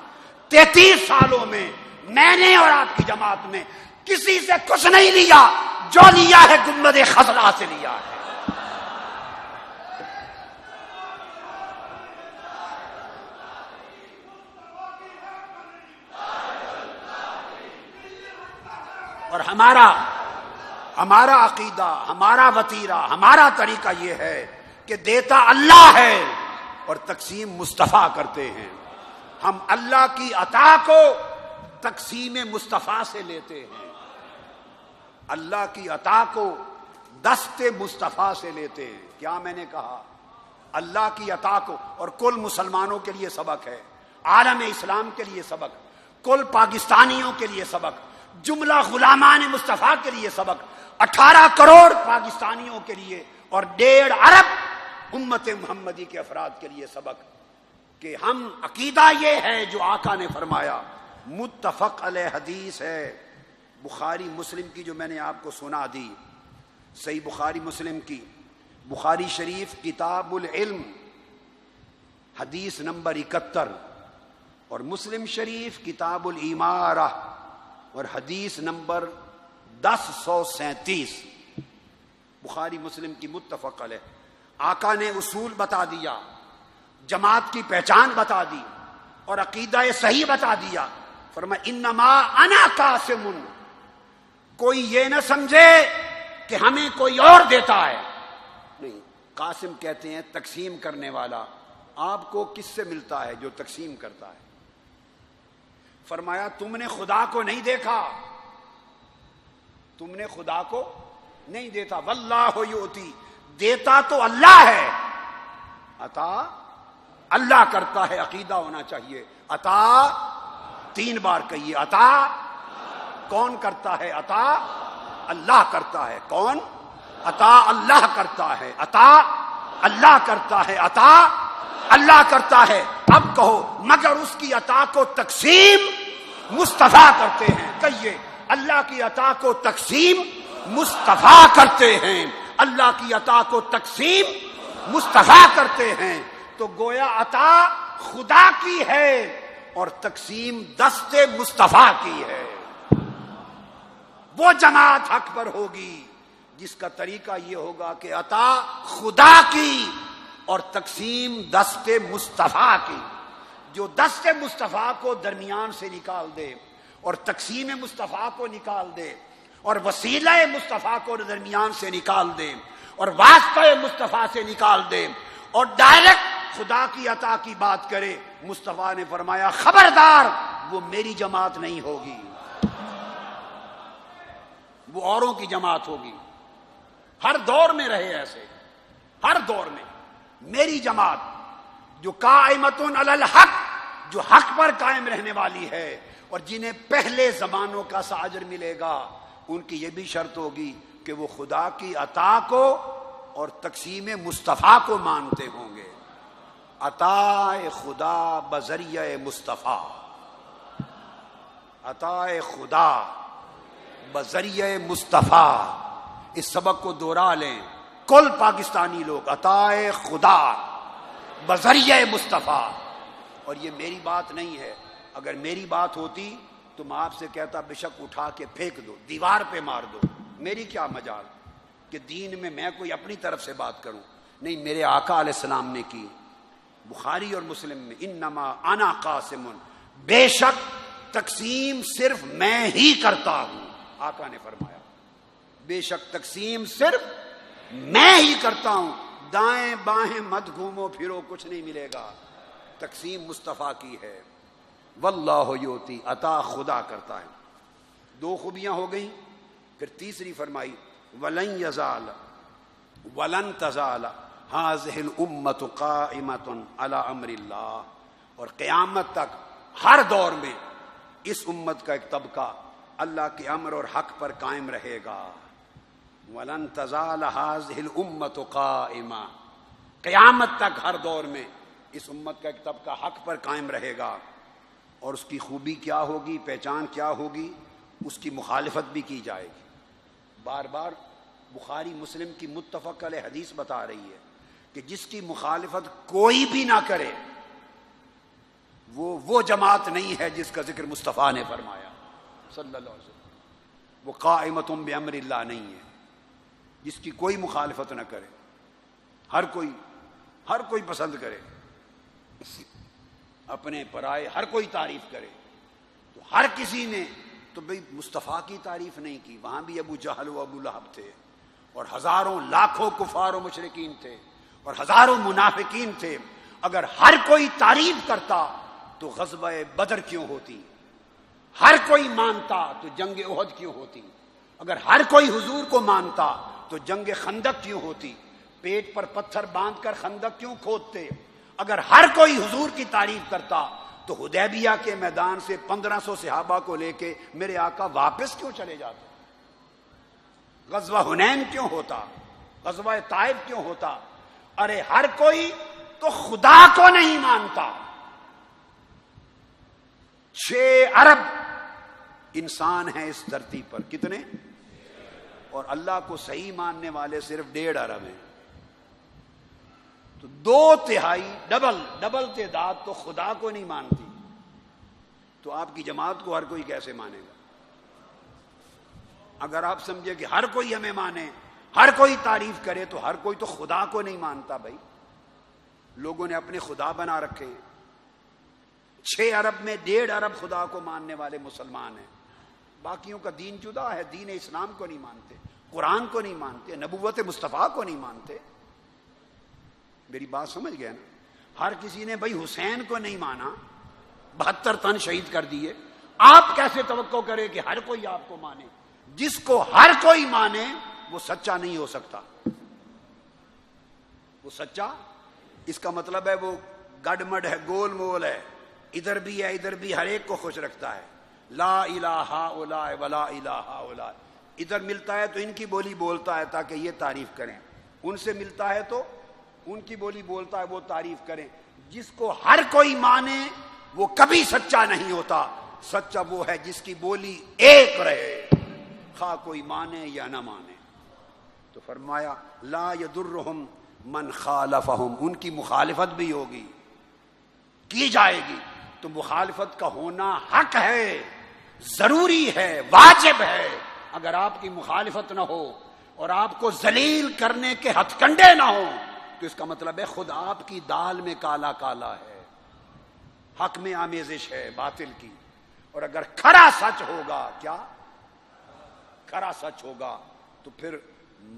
[SPEAKER 1] 33 سالوں میں میں نے اور آپ کی جماعت میں کسی سے کچھ نہیں لیا. جو لیا ہے گنبد خضرا سے لیا ہے. اور ہمارا عقیدہ، ہمارا وتیرہ، ہمارا طریقہ یہ ہے کہ دیتا اللہ ہے اور تقسیم مصطفیٰ کرتے ہیں. ہم اللہ کی عطا کو تقسیم مصطفیٰ سے لیتے ہیں، اللہ کی عطا کو دست مصطفیٰ سے لیتے ہیں. کیا میں نے کہا؟ اللہ کی عطا کو. اور کل مسلمانوں کے لیے سبق ہے، عالم اسلام کے لیے سبق، کل پاکستانیوں کے لیے سبق، جملہ غلامان مصطفیٰ کے لیے سبق، 18 کروڑ پاکستانیوں کے لیے اور 1.5 ارب امت محمدی کے افراد کے لیے سبق کہ ہم عقیدہ یہ ہے جو آقا نے فرمایا. متفق علیہ حدیث ہے بخاری مسلم کی، جو میں نے آپ کو سنا دی، صحیح بخاری مسلم کی. بخاری شریف کتاب العلم حدیث نمبر 71 اور مسلم شریف کتاب الامارہ اور حدیث نمبر 1037. بخاری مسلم کی متفق علیہ. آقا نے اصول بتا دیا، جماعت کی پہچان بتا دی اور عقیدہ صحیح بتا دیا. فرمایا انما انا قاسم. کوئی یہ نہ سمجھے کہ ہمیں کوئی اور دیتا ہے. نہیں، قاسم کہتے ہیں تقسیم کرنے والا. آپ کو کس سے ملتا ہے؟ جو تقسیم کرتا ہے. فرمایا تم نے خدا کو نہیں دیکھا، تم نے خدا کو نہیں دیتا. واللہ یؤتی، دیتا تو اللہ ہے، عطا اللہ کرتا ہے. عقیدہ ہونا چاہیے. عطا 3 بار کہیے. عطا کون کرتا ہے؟ عطا اللہ کرتا ہے. کون؟ عطا اللہ کرتا ہے. عطا اللہ کرتا ہے. عطا اللہ کرتا ہے. اب کہو مگر اس کی عطا کو تقسیم مصطفیٰ کرتے ہیں. کہیے اللہ کی عطا کو تقسیم مصطفیٰ کرتے ہیں. اللہ کی عطا کو تقسیم مصطفیٰ کرتے ہیں. تو گویا عطا خدا کی ہے اور تقسیم دست مصطفیٰ کی ہے. وہ جماعت حق پر ہوگی جس کا طریقہ یہ ہوگا کہ عطا خدا کی اور تقسیم دست مصطفیٰ کی. جو دست مصطفیٰ کو درمیان سے نکال دے اور تقسیم مصطفیٰ کو نکال دے اور وسیلہ مصطفیٰ کو درمیان سے نکال دے اور واسطہ مصطفیٰ سے نکال دے اور ڈائریکٹ خدا کی عطا کی بات کرے، مصطفیٰ نے فرمایا خبردار، وہ میری جماعت نہیں ہوگی، وہ اوروں کی جماعت ہوگی. ہر دور میں رہے ایسے، ہر دور میں. میری جماعت جو قائمتن علی الحق، جو حق پر قائم رہنے والی ہے اور جنہیں پہلے زمانوں کا ساجر ملے گا، ان کی یہ بھی شرط ہوگی کہ وہ خدا کی عطا کو اور تقسیم مصطفیٰ کو مانتے ہوں گے. عطا خدا بذریعہ مصطفیٰ، عطا خدا بذریعہ مصطفیٰ. اس سبق کو دوہرا لیں کل پاکستانی لوگ. عطا خدا بذریعہ مصطفیٰ. اور یہ میری بات نہیں ہے. اگر میری بات ہوتی تو میں آپ سے کہتا بے شک اٹھا کے پھینک دو، دیوار پہ مار دو. میری کیا مجال کہ دین میں کوئی اپنی طرف سے بات کروں. نہیں، میرے آقا علیہ السلام نے کی. بخاری اور مسلم میں انما انا قاسم، بے شک تقسیم صرف میں ہی کرتا ہوں. آقا نے فرمایا بے شک تقسیم صرف میں ہی کرتا ہوں، دائیں بائیں مت گھومو پھرو، کچھ نہیں ملے گا، تقسیم مصطفیٰ کی ہے۔ واللہ یؤتی، عطا خدا کرتا ہے۔ دو خوبیاں ہو گئیں، پھر تیسری فرمائی ولن یزال ولن تزال هذه الامة قائمة على امر اللہ، اور قیامت تک ہر دور میں اس امت کا ایک طبقہ اللہ کے امر اور حق پر قائم رہے گا۔ ولن تزال هذه الامة قائمة، قیامت تک ہر دور میں اس امت کا ایک طبقہ حق پر قائم رہے گا، اور اس کی خوبی کیا ہوگی، پہچان کیا ہوگی، اس کی مخالفت بھی کی جائے گی۔ بار بار بخاری مسلم کی متفق علیہ حدیث بتا رہی ہے کہ جس کی مخالفت کوئی بھی نہ کرے وہ جماعت نہیں ہے جس کا ذکر مصطفیٰ نے فرمایا صلی اللہ علیہ وسلم۔ وہ قائمۃ بامر اللہ نہیں ہے، جس کی کوئی مخالفت نہ کرے، ہر کوئی پسند کرے، اپنے پرائے ہر کوئی تعریف کرے، تو ہر کسی نے تو بھئی مصطفیٰ کی تعریف نہیں کی۔ وہاں بھی ابو جہل و ابو لہب تھے، اور ہزاروں لاکھوں کفار و مشرکین تھے، اور ہزاروں منافقین تھے۔ اگر ہر کوئی تعریف کرتا تو غزوہ بدر کیوں ہوتی؟ ہر کوئی مانتا تو جنگ احد کیوں ہوتی؟ اگر ہر کوئی حضور کو مانتا تو جنگ خندق کیوں ہوتی؟ پیٹ پر پتھر باندھ کر خندق کیوں کھودتے؟ اگر ہر کوئی حضور کی تعریف کرتا تو حدیبیہ کے میدان سے 1500 صحابہ کو لے کے میرے آقا واپس کیوں چلے جاتے؟ غزوہ حنین کیوں ہوتا؟ غزوہ طائف کیوں ہوتا؟ ارے ہر کوئی تو خدا کو نہیں مانتا۔ 6 ارب انسان ہیں اس دھرتی پر، کتنے؟ اور اللہ کو صحیح ماننے والے صرف 1.5 ارب ہیں، تو 2/3 ڈبل تعداد تو خدا کو نہیں مانتی، تو آپ کی جماعت کو ہر کوئی کیسے مانے گا؟ اگر آپ سمجھے کہ ہر کوئی ہمیں مانے، ہر کوئی تعریف کرے، تو ہر کوئی تو خدا کو نہیں مانتا۔ بھائی لوگوں نے اپنے خدا بنا رکھے ہیں۔ 6 ارب میں 1.5 ارب خدا کو ماننے والے مسلمان ہیں، باقیوں کا دین جدا ہے، دین اسلام کو نہیں مانتے، قرآن کو نہیں مانتے، نبوت مصطفیٰ کو نہیں مانتے۔ میری بات سمجھ گئے نا؟ ہر کسی نے بھائی حسین کو نہیں مانا، 72 تن شہید کر دیے، آپ کیسے توقع کرے کہ ہر کوئی آپ کو مانے؟ جس کو ہر کوئی مانے وہ سچا نہیں ہو سکتا، وہ سچا، اس کا مطلب ہے وہ گڈ مڈ ہے، گول مول ہے، ادھر بھی ہے ادھر بھی، ہر ایک کو خوش رکھتا ہے۔ لا الہ الا ولا الہ الا، ادھر ملتا ہے تو ان کی بولی بولتا ہے تاکہ یہ تعریف کریں، ان سے ملتا ہے تو ان کی بولی بولتا ہے وہ تعریف کریں۔ جس کو ہر کوئی مانے وہ کبھی سچا نہیں ہوتا، سچا وہ ہے جس کی بولی ایک رہے، خواہ کوئی مانے یا نہ مانے۔ تو فرمایا لا یضرہم من خالفہم، ان کی مخالفت بھی ہوگی، کی جائے گی، تو مخالفت کا ہونا حق ہے، ضروری ہے، واجب ہے۔ اگر آپ کی مخالفت نہ ہو اور آپ کو ذلیل کرنے کے ہتھ کنڈے نہ ہوں تو اس کا مطلب ہے خود آپ کی دال میں کالا کالا ہے، حق میں آمیزش ہے باطل کی۔ اور اگر کھرا سچ ہوگا، کیا کھرا سچ ہوگا، تو پھر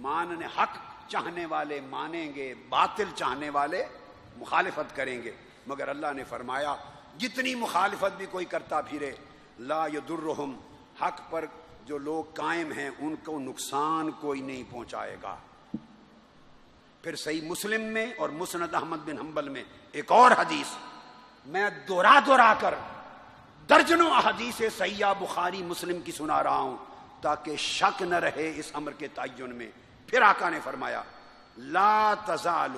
[SPEAKER 1] ماننے، حق چاہنے والے مانیں گے، باطل چاہنے والے مخالفت کریں گے۔ مگر اللہ نے فرمایا جتنی مخالفت بھی کوئی کرتا پھرے، لا یضرہم، حق پر جو لوگ قائم ہیں ان کو نقصان کوئی نہیں پہنچائے گا۔ پھر صحیح مسلم میں اور مسند احمد بن حنبل میں ایک اور حدیث، میں دورا کر درجنوں احادیث صحیحہ بخاری مسلم کی سنا رہا ہوں تاکہ شک نہ رہے اس امر کے تعین میں۔ پھر آقا نے فرمایا لا تزال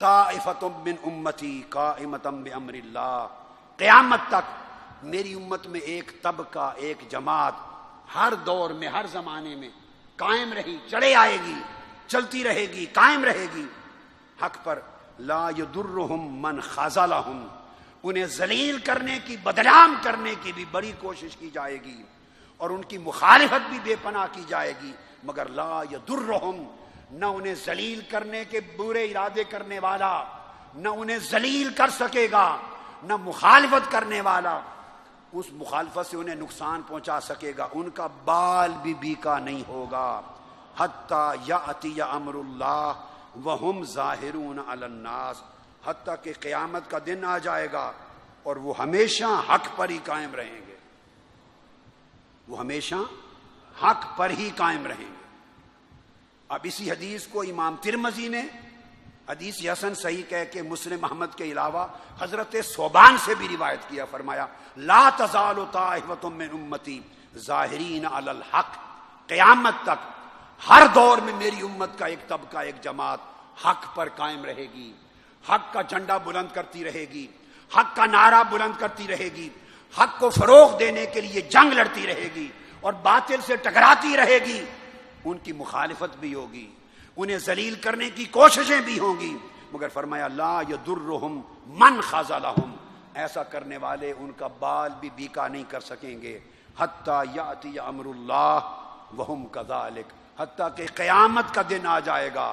[SPEAKER 1] طائفۃ من امتی قائمۃ بامر اللہ، قیامت تک میری امت میں ایک طبقہ، ایک جماعت ہر دور میں، ہر زمانے میں قائم رہی، چلے آئے گی، چلتی رہے گی، قائم رہے گی حق پر۔ لا یضرہم من خذلہم، انہیں ذلیل کرنے کی، بدنام کرنے کی بھی بڑی کوشش کی جائے گی اور ان کی مخالفت بھی بے پناہ کی جائے گی، مگر لا یضرہم، نہ انہیں ذلیل کرنے کے برے ارادے کرنے والا، نہ انہیں ذلیل کر سکے گا، نہ مخالفت کرنے والا اس مخالفت سے انہیں نقصان پہنچا سکے گا، ان کا بال بھی بیکا نہیں ہوگا۔ حتی یأتی امر اللہ وہم ظاہرون علی الناس، حتیٰ کہ قیامت کا دن آ جائے گا اور وہ ہمیشہ حق پر ہی قائم رہیں گے، وہ ہمیشہ حق پر ہی قائم رہیں گے۔ اب اسی حدیث کو امام ترمذی نے حدیث حسن صحیح کہہ کے مسلم احمد کے علاوہ حضرت ثوبان سے بھی روایت کیا، فرمایا لا تزال طائفۃ من امتی ظاہرین علی الحق، قیامت تک ہر دور میں میری امت کا ایک طبقہ، ایک جماعت حق پر قائم رہے گی، حق کا جھنڈا بلند کرتی رہے گی، حق کا نعرہ بلند کرتی رہے گی، حق کو فروغ دینے کے لیے جنگ لڑتی رہے گی اور باطل سے ٹکراتی رہے گی، ان کی مخالفت بھی ہوگی، انہیں ذلیل کرنے کی کوششیں بھی ہوں گی، مگر فرمایا لا یضرہم من خذلہم، ایسا کرنے والے ان کا بال بھی بیکا نہیں کر سکیں گے، حتی یأتی امر اللہ وہم کذالک، حتیٰ کہ قیامت کا دن آ جائے گا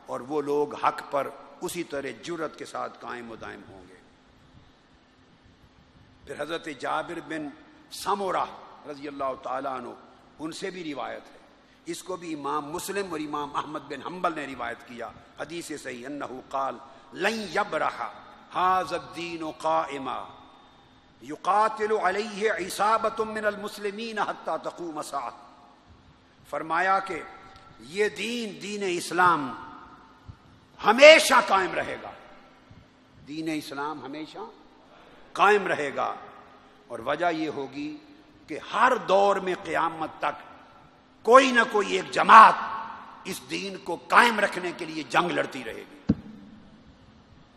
[SPEAKER 1] اور وہ لوگ حق پر اسی طرح جرأت کے ساتھ قائم و دائم ہوں گے۔ پھر حضرت جابر بن سمرہ رضی اللہ تعالیٰ عنہ، ان سے بھی روایت ہے، اس کو بھی امام مسلم اور امام احمد بن حنبل نے روایت کیا، حدیث صحیح، انہ قال لن یبرح ھذا الدین قائما یقاتل علیہ عصابۃ من المسلمین حتی تقوم الساعہ، فرمایا کہ یہ دین اسلام ہمیشہ قائم رہے گا، دین اسلام ہمیشہ قائم رہے گا، اور وجہ یہ ہوگی کہ ہر دور میں قیامت تک کوئی نہ کوئی ایک جماعت اس دین کو قائم رکھنے کے لیے جنگ لڑتی رہے گی،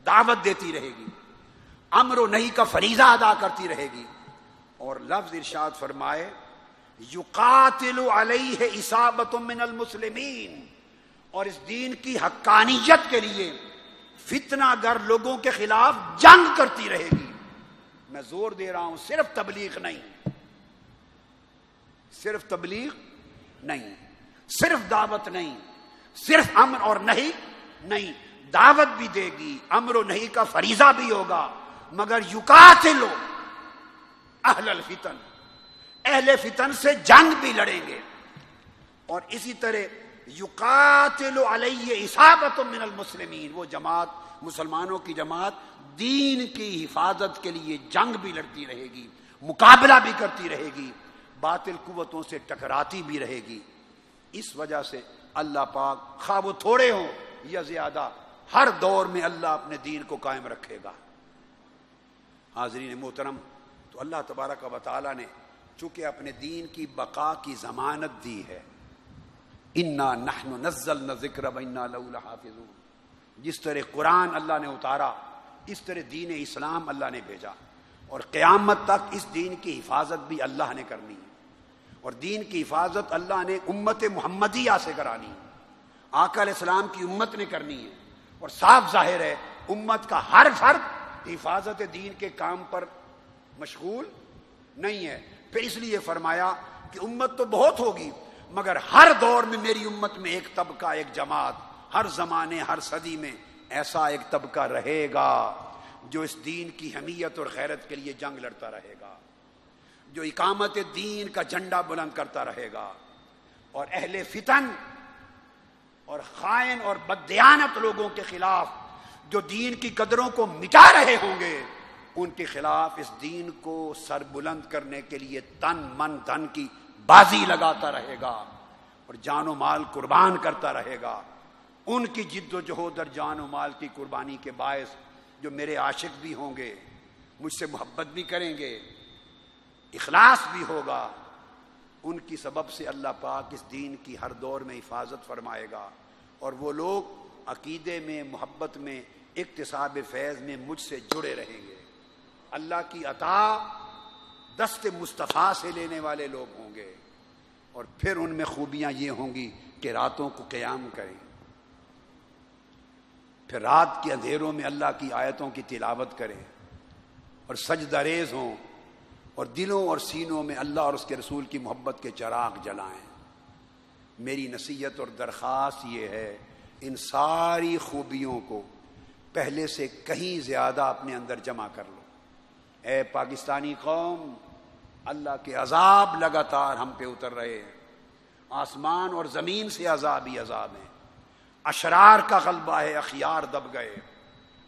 [SPEAKER 1] دعوت دیتی رہے گی، امر و نہی کا فریضہ ادا کرتی رہے گی، اور لفظ ارشاد فرمائے یقاتل علیہ عصابۃ من المسلمین، اور اس دین کی حقانیت کے لیے فتنہ گر لوگوں کے خلاف جنگ کرتی رہے گی۔ میں زور دے رہا ہوں، صرف تبلیغ نہیں، صرف تبلیغ نہیں، صرف دعوت نہیں، صرف امر اور نہی نہیں، دعوت بھی دے گی، امر و نہی کا فریضہ بھی ہوگا، مگر یقاتل اہل الفتن، اہل فتن سے جنگ بھی لڑیں گے، اور اسی طرح یقاتل علیہ عصابۃ من المسلمین، وہ جماعت، مسلمانوں کی جماعت دین کی حفاظت کے لیے جنگ بھی لڑتی رہے گی، مقابلہ بھی کرتی رہے گی، باطل قوتوں سے ٹکراتی بھی رہے گی۔ اس وجہ سے اللہ پاک خواہ وہ تھوڑے ہوں یا زیادہ، ہر دور میں اللہ اپنے دین کو قائم رکھے گا۔ حاضرین محترم، تو اللہ تبارک و تعالی نے چونکہ اپنے دین کی بقا کی ضمانت دی ہے، انا نحن نزلنا الذکر وانا لہ لحافظون، جس طرح قرآن اللہ نے اتارا اس طرح دین اسلام اللہ نے بھیجا، اور قیامت تک اس دین کی حفاظت بھی اللہ نے کرنی ہے، اور دین کی حفاظت اللہ نے امت محمدیہ سے کرانی ہے، آقا علیہ السلام کی امت نے کرنی ہے، اور صاف ظاہر ہے امت کا ہر فرد حفاظت دین کے کام پر مشغول نہیں ہے۔ پھر اس لیے فرمایا کہ امت تو بہت ہوگی، مگر ہر دور میں میری امت میں ایک طبقہ، ایک جماعت، ہر زمانے ہر صدی میں ایسا ایک طبقہ رہے گا جو اس دین کی حمیت اور غیرت کے لیے جنگ لڑتا رہے گا، جو اقامت دین کا جھنڈا بلند کرتا رہے گا، اور اہل فتن اور خائن اور بددیانت لوگوں کے خلاف جو دین کی قدروں کو مٹا رہے ہوں گے، ان کے خلاف اس دین کو سر بلند کرنے کے لیے تن من دھن کی بازی لگاتا رہے گا اور جان و مال قربان کرتا رہے گا۔ ان کی جد و جہد اور جان و مال کی قربانی کے باعث جو میرے عاشق بھی ہوں گے، مجھ سے محبت بھی کریں گے، اخلاص بھی ہوگا، ان کی سبب سے اللہ پاک اس دین کی ہر دور میں حفاظت فرمائے گا، اور وہ لوگ عقیدے میں، محبت میں، اکتساب فیض میں مجھ سے جڑے رہیں گے، اللہ کی عطا دست مصطفیٰ سے لینے والے لوگ ہوں گے، اور پھر ان میں خوبیاں یہ ہوں گی کہ راتوں کو قیام کریں، پھر رات کے اندھیروں میں اللہ کی آیتوں کی تلاوت کریں اور سجدہ ریز ہوں، اور دلوں اور سینوں میں اللہ اور اس کے رسول کی محبت کے چراغ جلائیں۔ میری نصیحت اور درخواست یہ ہے، ان ساری خوبیوں کو پہلے سے کہیں زیادہ اپنے اندر جمع کر لو۔ اے پاکستانی قوم، اللہ کے عذاب لگاتار ہم پہ اتر رہے ہیں، آسمان اور زمین سے عذاب ہی عذاب ہیں. اشرار کا غلبہ ہے، اخیار دب گئے.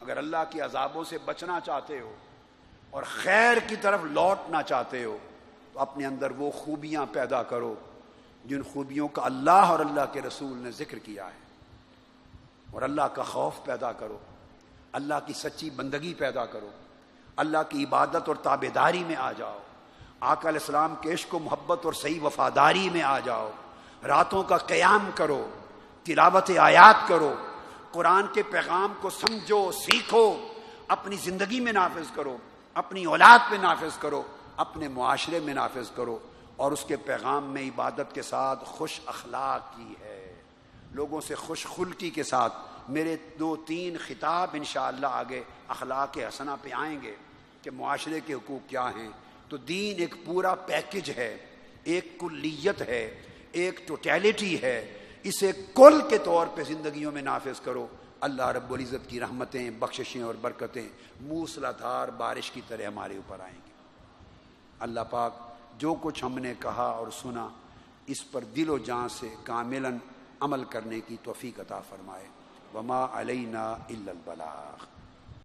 [SPEAKER 1] اگر اللہ کے عذابوں سے بچنا چاہتے ہو اور خیر کی طرف لوٹنا چاہتے ہو تو اپنے اندر وہ خوبیاں پیدا کرو جن خوبیوں کا اللہ اور اللہ کے رسول نے ذکر کیا ہے، اور اللہ کا خوف پیدا کرو، اللہ کی سچی بندگی پیدا کرو، اللہ کی عبادت اور تابعداری میں آ جاؤ، آقا علیہ السلام کے عشق و محبت اور صحیح وفاداری میں آ جاؤ، راتوں کا قیام کرو، تلاوت آیات کرو، قرآن کے پیغام کو سمجھو، سیکھو، اپنی زندگی میں نافذ کرو، اپنی اولاد پہ نافذ کرو، اپنے معاشرے میں نافذ کرو. اور اس کے پیغام میں عبادت کے ساتھ خوش اخلاقی ہے، لوگوں سے خوش خلقی کے ساتھ. میرے 2-3 خطاب انشاءاللہ آگے اخلاق حسنہ پہ آئیں گے کہ معاشرے کے حقوق کیا ہیں. تو دین ایک پورا پیکج ہے، ایک کلیت ہے، ایک ٹوٹیلٹی ہے. اسے کل کے طور پہ زندگیوں میں نافذ کرو. اللہ رب العزت کی رحمتیں، بخششیں اور برکتیں موسلا دھار بارش کی طرح ہمارے اوپر آئیں گی. اللہ پاک جو کچھ ہم نے کہا اور سنا اس پر دل و جان سے کاملاً عمل کرنے کی توفیق عطا فرمائے. وما علینا الا البلاغ.